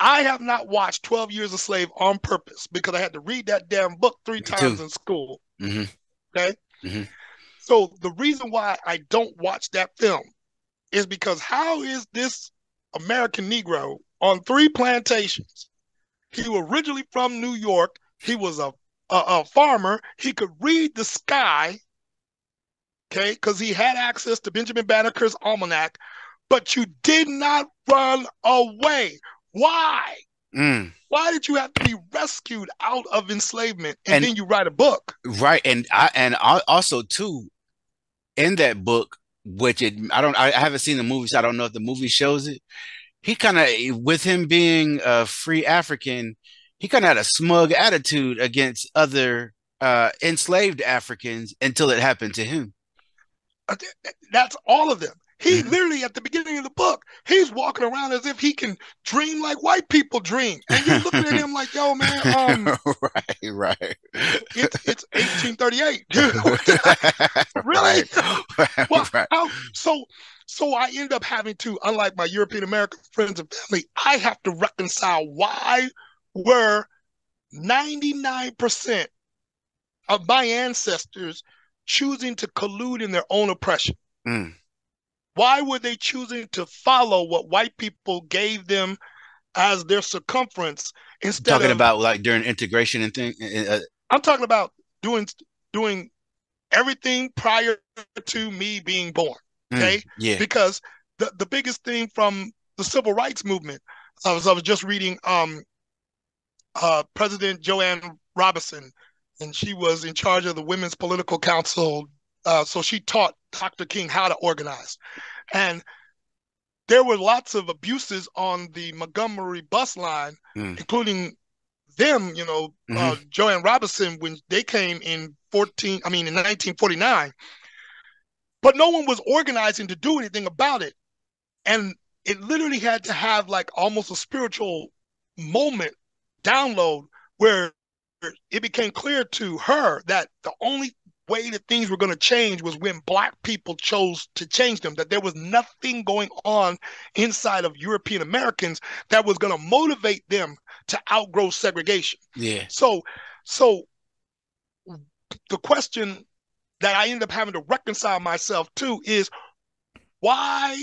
I have not watched 12 Years a Slave on purpose because I had to read that damn book three Me too. times in school. Hmm. Okay. Hmm. So the reason why I don't watch that film is because how is this American Negro on three plantations? He was originally from New York. He was a farmer. He could read the sky, okay, because he had access to Benjamin Banneker's almanac, but you did not run away. Why? Mm. Why did you have to be rescued out of enslavement and And then you write a book? right, and I also too in that book, which I haven't seen the movie, so I don't know if the movie shows it. He kind of, with him being a free African, he kind of had a smug attitude against other enslaved Africans until it happened to him. That's all of them. He Mhm. literally, at the beginning of the book, he's walking around as if he can dream like white people dream. And you're looking at him like, yo, man, Right, right. it's 1838. Really? Right, Well, right, how so I end up having to, unlike my European American friends and family, I have to reconcile why were 99% of my ancestors choosing to collude in their own oppression? mm. Why were they choosing to follow what white people gave them as their circumference instead Talking of, about like during integration and thing. I'm talking about doing everything prior to me being born. Okay. Yeah. Because the biggest thing from the civil rights movement, I was just reading President Joanne Robinson, and she was in charge of the Women's Political Council. So she taught Dr. King how to organize. And there were lots of abuses on the Montgomery bus line, Mm. including them, Hmm. Joanne Robinson when they came in 1949, but no one was organizing to do anything about it. And it literally had to have like almost a spiritual moment download where it became clear to her that the only way that things were going to change was when black people chose to change them, that there was nothing going on inside of European Americans that was going to motivate them to outgrow segregation. Yeah. So so the question that I end up having to reconcile myself to is, why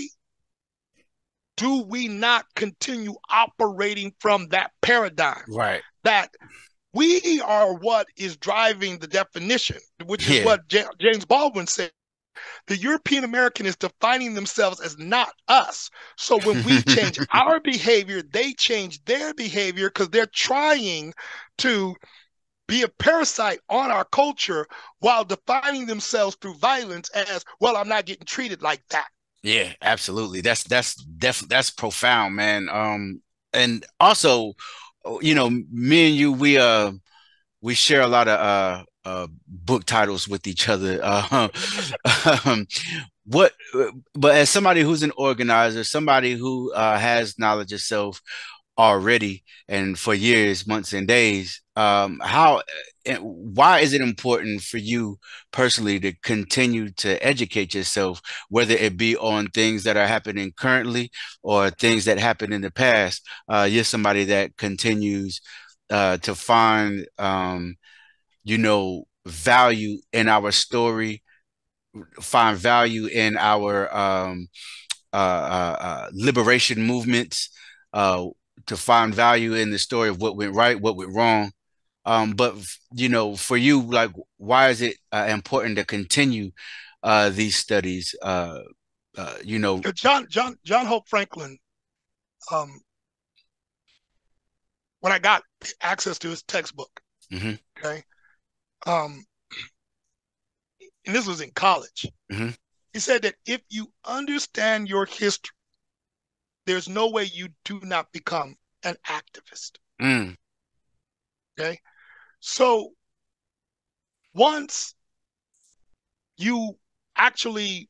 do we not continue operating from that paradigm Right. that we are what is driving the definition, which is Yeah. what James Baldwin said. The European American is defining themselves as not us. So when we change our behavior, they change their behavior because they're trying to be a parasite on our culture while defining themselves through violence as, well, I'm not getting treated like that. Yeah, absolutely. That's definitely that's profound, man. And also, me and you, we share a lot of book titles with each other. Um, what, but as somebody who's an organizer, somebody who has knowledge of self already and for years, months, and days, why is it important for you personally to continue to educate yourself, whether it be on things that are happening currently or things that happened in the past? You're somebody that continues to find value in our story, find value in our liberation movements, uh, to find value in the story of what went right, what went wrong. But for you, like, why is it important to continue these studies? You know. John Hope Franklin, um, when I got access to his textbook, Mm-hmm. okay, um, and this was in college, Mm-hmm. he said that if you understand your history, there's no way you do not become an activist. Mm. Okay. So once you actually,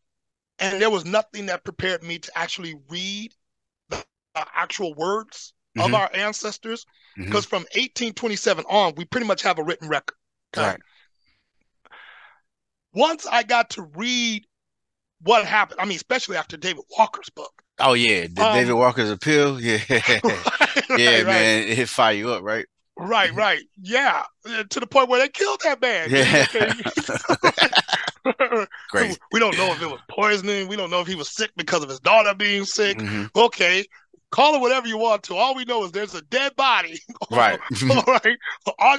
and there was nothing that prepared me to actually read the actual words of Mm-hmm. our ancestors, Mm-hmm. because from 1827 on, we pretty much have a written record. Okay. Right. Once I got to read what happened, I mean, especially after David Walker's book. Oh yeah, the David Walker's appeal. Yeah. Yeah, Right, right. man, it fire you up, right? Right, right. Yeah. To the point where they killed that man. Yeah. Okay. Crazy. We don't know if it was poisoning. We don't know if he was sick because of his daughter being sick. Hmm. Okay. Call it whatever you want to. All we know is there's a dead body. All Right. right. On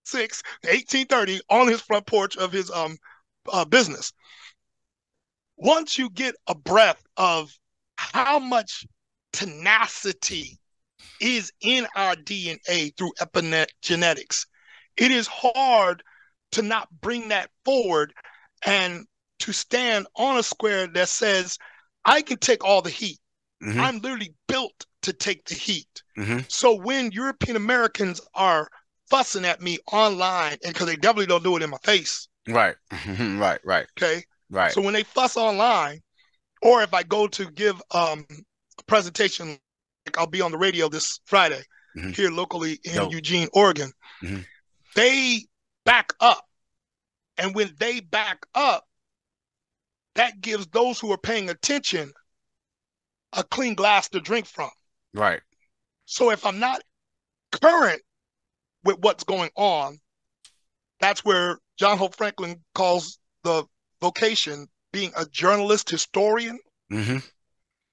6, 1830, on his front porch of his business. Once you get a breath of how much tenacity is in our DNA through epigenetics, it is hard to not bring that forward and to stand on a square that says, I can take all the heat. Hmm. I'm literally built to take the heat. Hmm. So when European Americans are fussing at me online, and because they definitely don't do it in my face, Right. Right. Right. okay? Right. So when they fuss online, or if I go to give a presentation, like I'll be on the radio this Friday Hmm. here locally in Dope. Eugene, Oregon, Hmm. they back up. And when they back up, that gives those who are paying attention a clean glass to drink from. Right. So if I'm not current with what's going on, that's where John Hope Franklin calls the vocation being a journalist historian. Hmm.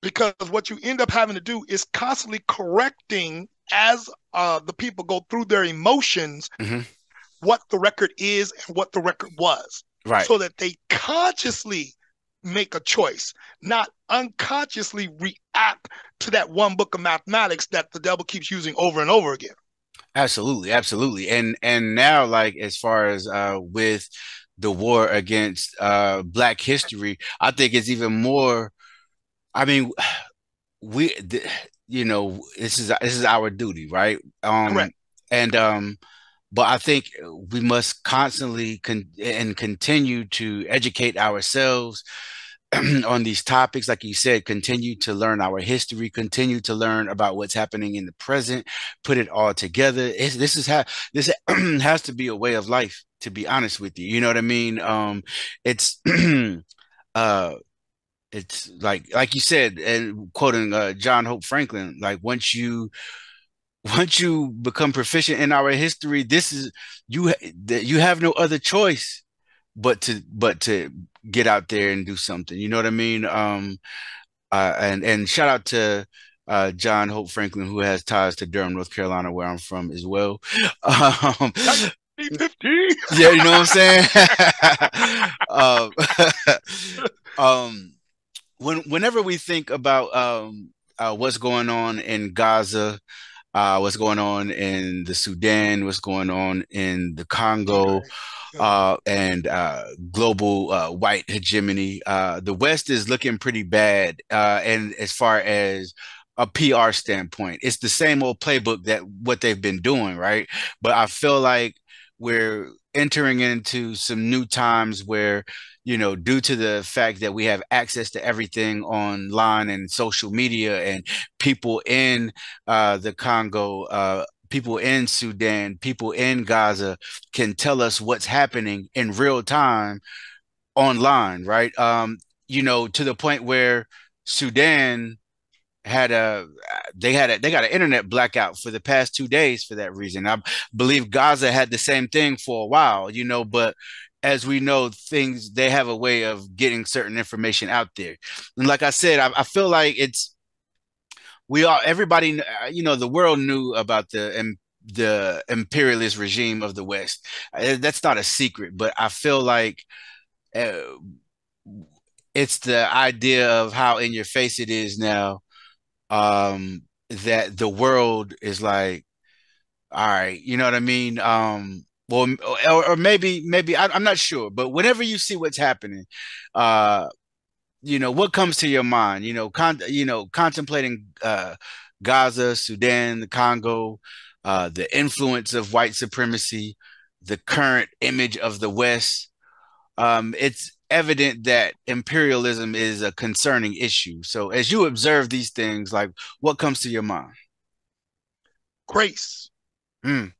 Because what you end up having to do is constantly correcting as the people go through their emotions Hmm. what the record is and what the record was, Right. so that they consciously make a choice, not unconsciously react to that one book of mathematics that the devil keeps using over and over again. Absolutely. Absolutely. And now, like, as far as with the war against Black history, I think it's even more. I mean, we th- this is our duty, right? Correct. And But I think we must constantly continue to educate ourselves on these topics. Like you said, continue to learn our history, continue to learn about what's happening in the present, put it all together. This is how this has to be a way of life, to be honest with you. You know what I mean? It's uh it's like you said, and quoting John Hope Franklin, like once you become proficient in our history, this is you have no other choice but to get out there and do something. You know what I mean? And shout out to John Hope Franklin, who has ties to Durham, North Carolina, where I'm from as well. Um, 1950. yeah, you know what I'm saying? um, um, whenever we think about what's going on in Gaza, what's going on in the Sudan, what's going on in the Congo, Okay. Yeah. and global white hegemony. The West is looking pretty bad, and as far as a PR standpoint, it's the same old playbook that what they've been doing, right? But I feel like we're entering into some new times where, due to the fact that we have access to everything online and social media, and people in the Congo, people in Sudan, people in Gaza can tell us what's happening in real time online, right? To the point where Sudan had a they got an internet blackout for the past 2 days for that reason. I believe Gaza had the same thing for a while, but as we know, things they have a way of getting certain information out there. And like I said, I feel like it's we all everybody the world knew about the imperialist regime of the West. That's not a secret, but I feel like uh, it's the idea of how in your face it is now, that the world is like, all right, you know what I mean? Well, or maybe I'm not sure, but whenever you see what's happening, uh, what comes to your mind? Contemplating Gaza, Sudan, the Congo, the influence of white supremacy, the current image of the West. It's evident that imperialism is a concerning issue. So, as you observe these things, like what comes to your mind? Grace, Mm,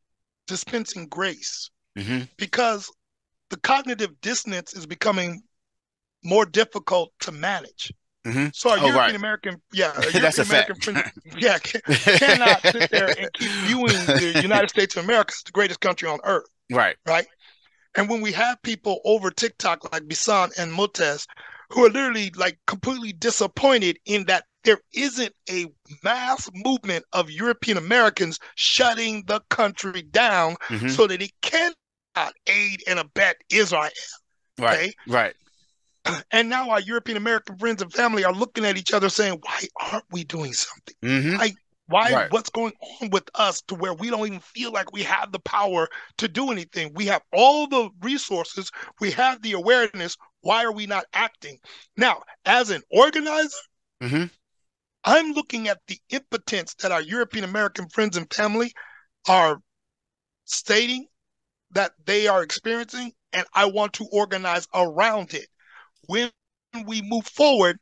dispensing grace, mm-hmm, because the cognitive dissonance is becoming more difficult to manage. mm-hmm. So our Oh, right. European American, yeah, our That's European a American fact. friends, yeah, cannot sit there and keep viewing the United States of America as the greatest country on earth, Right. right? And when we have people over TikTok like Bisan and Motes who are literally like completely disappointed in that there isn't a mass movement of European Americans shutting the country down Mm-hmm. so that it cannot aid and abet Israel. Right. Okay. Right. And now our European American friends and family are looking at each other saying, why aren't we doing something? Mm-hmm. Why, Right. what's going on with us to where we don't even feel like we have the power to do anything? We have all the resources, we have the awareness. Why are we not acting? Now, as an organizer, Mm-hmm. I'm looking at the impotence that our European American friends and family are stating that they are experiencing, and I want to organize around it. When we move forward,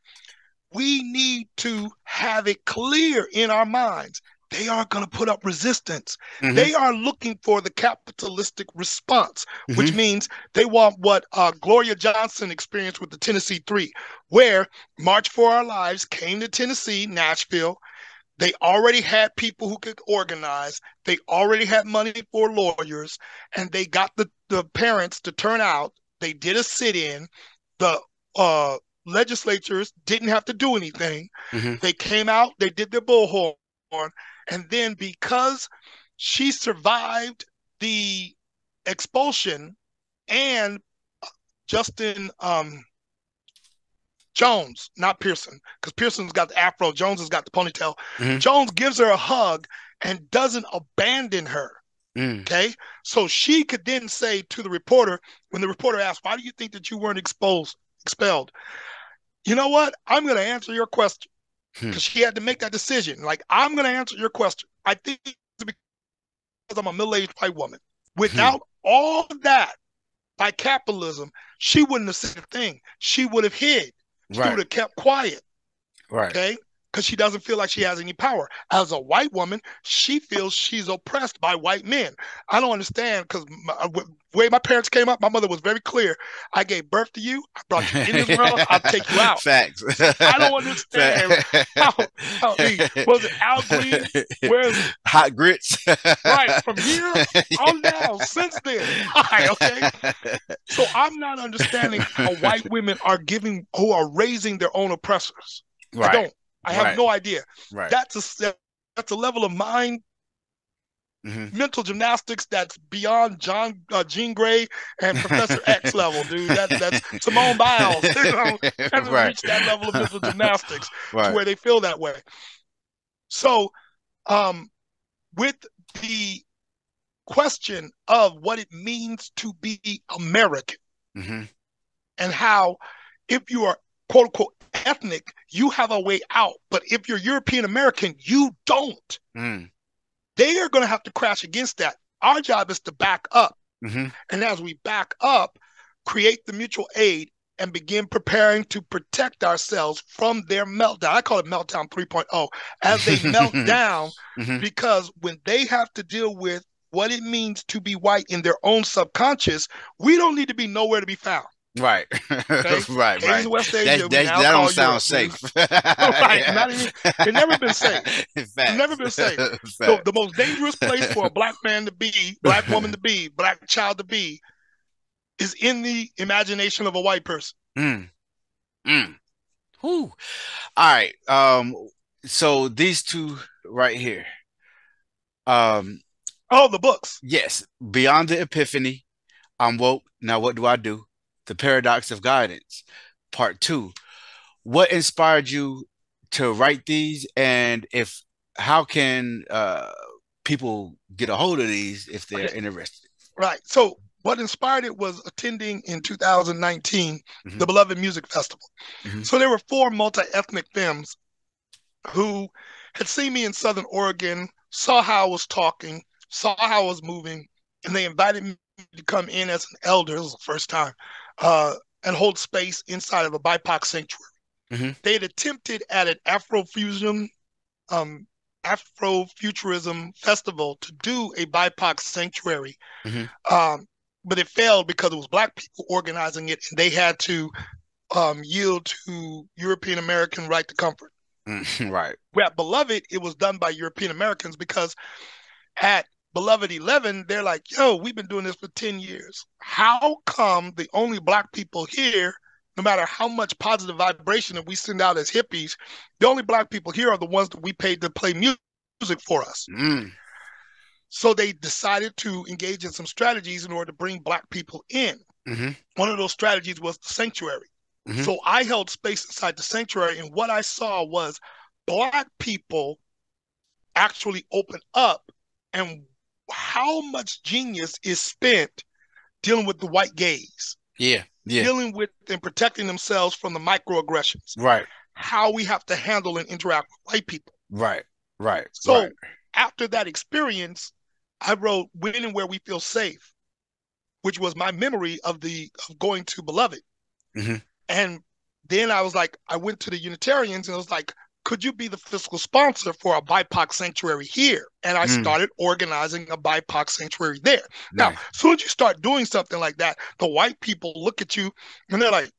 we need to have it clear in our minds. They are going to put up resistance. Mm-hmm. They are looking for the capitalistic response, which Mm-hmm. means they want what Gloria Johnson experienced with the Tennessee Three, where March for Our Lives came to Tennessee, Nashville. They already had people who could organize. They already had money for lawyers, and they got the parents to turn out. They did a sit-in. The legislatures didn't have to do anything. Mm-hmm. They came out, they did their bullhorn, and then because she survived the expulsion and Justin Jones, not Pearson, because Pearson's got the afro, Jones has got the ponytail. Mm-hmm. Jones gives her a hug and doesn't abandon her. Mm. Okay. So she could then say to the reporter, when the reporter asked, why do you think that you weren't expelled? You know what? I'm going to answer your question, Hmm. because she had to make that decision. Like, I'm going to answer your question. I think it's because I'm a middle aged white woman. Hmm. Without all of that, by capitalism, she wouldn't have said a thing. She would have hid. She would Right. have kept quiet. Right. Okay. Because she doesn't feel like she has any power. As a white woman, she feels she's oppressed by white men. I don't understand, because the way my parents came up, my mother was very clear. I gave birth to you. I brought you in this world. I'll take you out. Facts. So I don't understand how, was it Al Green? Where's Hot grits. right from here on down since then? Why? Okay. So I'm not understanding how white women are who are raising their own oppressors. I Right. don't. I have Right. no idea. Right. That's a level of mind Mm-hmm. mental gymnastics that's beyond Jean Grey and Professor X level, dude. That's Simone Biles. Hasn't Right. reached that level of mental gymnastics to Right. where they feel that way. So, um, with the question of what it means to be American Mm-hmm. and how if you are quote unquote ethnic, you have a way out. But if you're European American, you don't. Mm. They are going to have to crash against that. Our job is to back up. Mm-hmm. And as we back up, create the mutual aid and begin preparing to protect ourselves from their meltdown. I call it meltdown 3.0 as they melt down, Mm-hmm. because when they have to deal with what it means to be white in their own subconscious, we don't need to be nowhere to be found. Right. Okay. Right, Asian right. West That Asia, we that now that don't call sound Europe. safe. Right. Yeah. Not even, it's never been safe. It's never Facts. been safe. The Facts. most dangerous place for a black man to be, black woman to be, black child to be is in the imagination of a white person. Mm, mm. Whew. All right. So these two right here. Um, Oh, the books. yes, Beyond the Epiphany, I'm woke. Now what do I do? The Paradox of Guidance, Part Two. What inspired you to write these, and if how can people get a hold of these if they're Okay. interested? Right. So what inspired it was attending in 2019 Mm-hmm. the Beloved Music Festival. Mm-hmm. So there were four multi-ethnic femmes who had seen me in Southern Oregon, saw how I was talking, saw how I was moving, and they invited me to come in as an elder. It was the first time, and hold space inside of a BIPOC sanctuary. Mm-hmm. They had attempted at an um, Afrofuturism festival to do a BIPOC sanctuary, Mm-hmm. um, but it failed because it was black people organizing it, and they had to yield to European American right to comfort. Right. Where at Beloved, it was done by European Americans because at Beloved 11, they're like, yo, we've been doing this for 10 years. How come the only black people here, no matter how much positive vibration that we send out as hippies, the only black people here are the ones that we paid to play music for us? Mm. So they decided to engage in some strategies in order to bring black people in. Mm-hmm. One of those strategies was the sanctuary. Mm-hmm. So I held space inside the sanctuary, and what I saw was black people actually open up, and how much genius is spent dealing with the white gaze, Yeah. Yeah. dealing with and protecting themselves from the microaggressions, Right. how we have to handle and interact with white people. Right. Right. Right. So after that experience, I wrote When and Where We Feel Safe, which was my memory of going to Beloved. Mm-hmm. And then I was like, I went to the Unitarians and I was like, could you be the fiscal sponsor for a BIPOC sanctuary here? And I started organizing a BIPOC sanctuary there. Now, Nice. as soon as you start doing something like that, the white people look at you and they're like,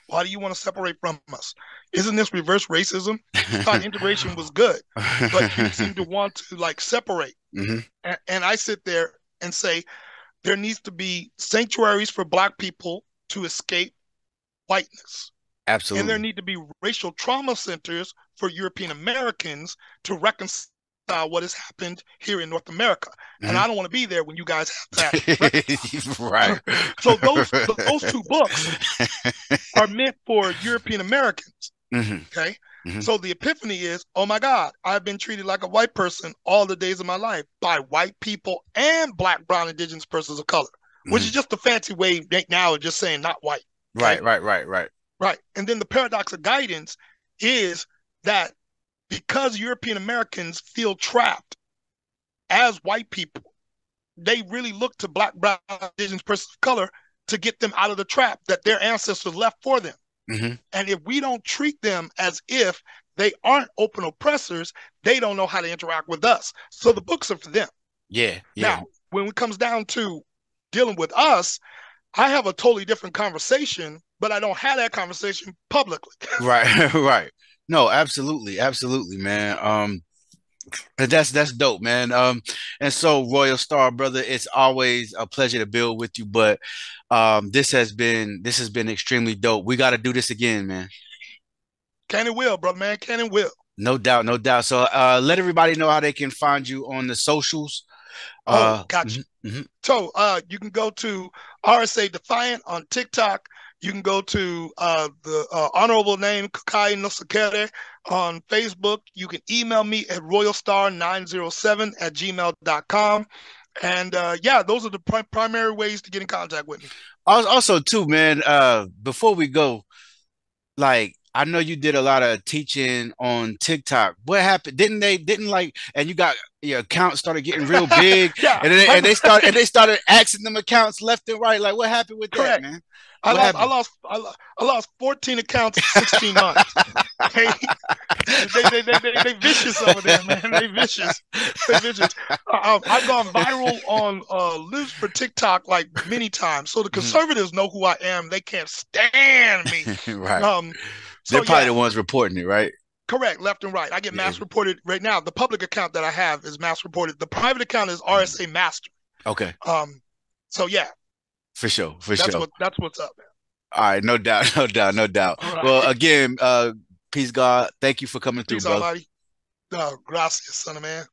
why do you want to separate from us? Isn't this reverse racism? I thought integration was good, but you seem to want to like separate. Mm-hmm. And I sit there and say, there needs to be sanctuaries for black people to escape whiteness. And there Absolutely. need to be racial trauma centers for European Americans to reconcile what has happened here in North America. And Mm-hmm. I don't want to be there when you guys have that reconcile. Right. So those two books are meant for European Americans. Mm-hmm. Okay. Mm-hmm. So the epiphany is, oh my God, I've been treated like a white person all the days of my life by white people and black, brown, indigenous persons of color, which is just a fancy way now of just saying not white. Okay? Right. Right. And then the paradox of guidance is that because European Americans feel trapped as white people, they really look to black, brown, indigenous persons of color to get them out of the trap that their ancestors left for them. Mm-hmm. And if we don't treat them as if they aren't open oppressors, they don't know how to interact with us. So the books are for them. Yeah. Now, when it comes down to dealing with us, I have a totally different conversation, but I don't have that conversation publicly. Right. Right. No, absolutely, man. That's dope, man. And so Royal Star, brother, it's always a pleasure to build with you. But this has been extremely dope. We got to do this again, man. Can and will, brother, man. Can and will. No doubt, no doubt. So let everybody know how they can find you on the socials. Gotcha. Mm-hmm. So you can go to RSA Defiant on TikTok. You can go to the honorable name Kakai Nosakere on Facebook. You can email me at royalstar907@gmail.com. And yeah, those are the primary ways to get in contact with me. Also, too, man. Before we go, like I know you did a lot of teaching on TikTok. What happened? Didn't like and you got your account started getting real big Yeah, and they started asking them accounts left and right. Like what happened with that, correct. man? I What lost I happened? lost I lost 14 accounts in 16 months. Hey, they vicious over there, man. They vicious. They vicious. I've gone viral on lives for TikTok like many times. So the conservatives know who I am. They can't stand me. Right. Um, They're so probably yeah, the ones reporting it, right? correct, left and right. I get Yeah. mass reported right now. The public account that I have is mass reported. The private account is RSA Master. Okay. Um, so yeah, For sure. For that's sure. what's up, man. All right, no doubt, no doubt, no doubt. All Well, right. again, peace, God. Thank you for coming through, Peace, brother. Almighty. Gracias, son of man.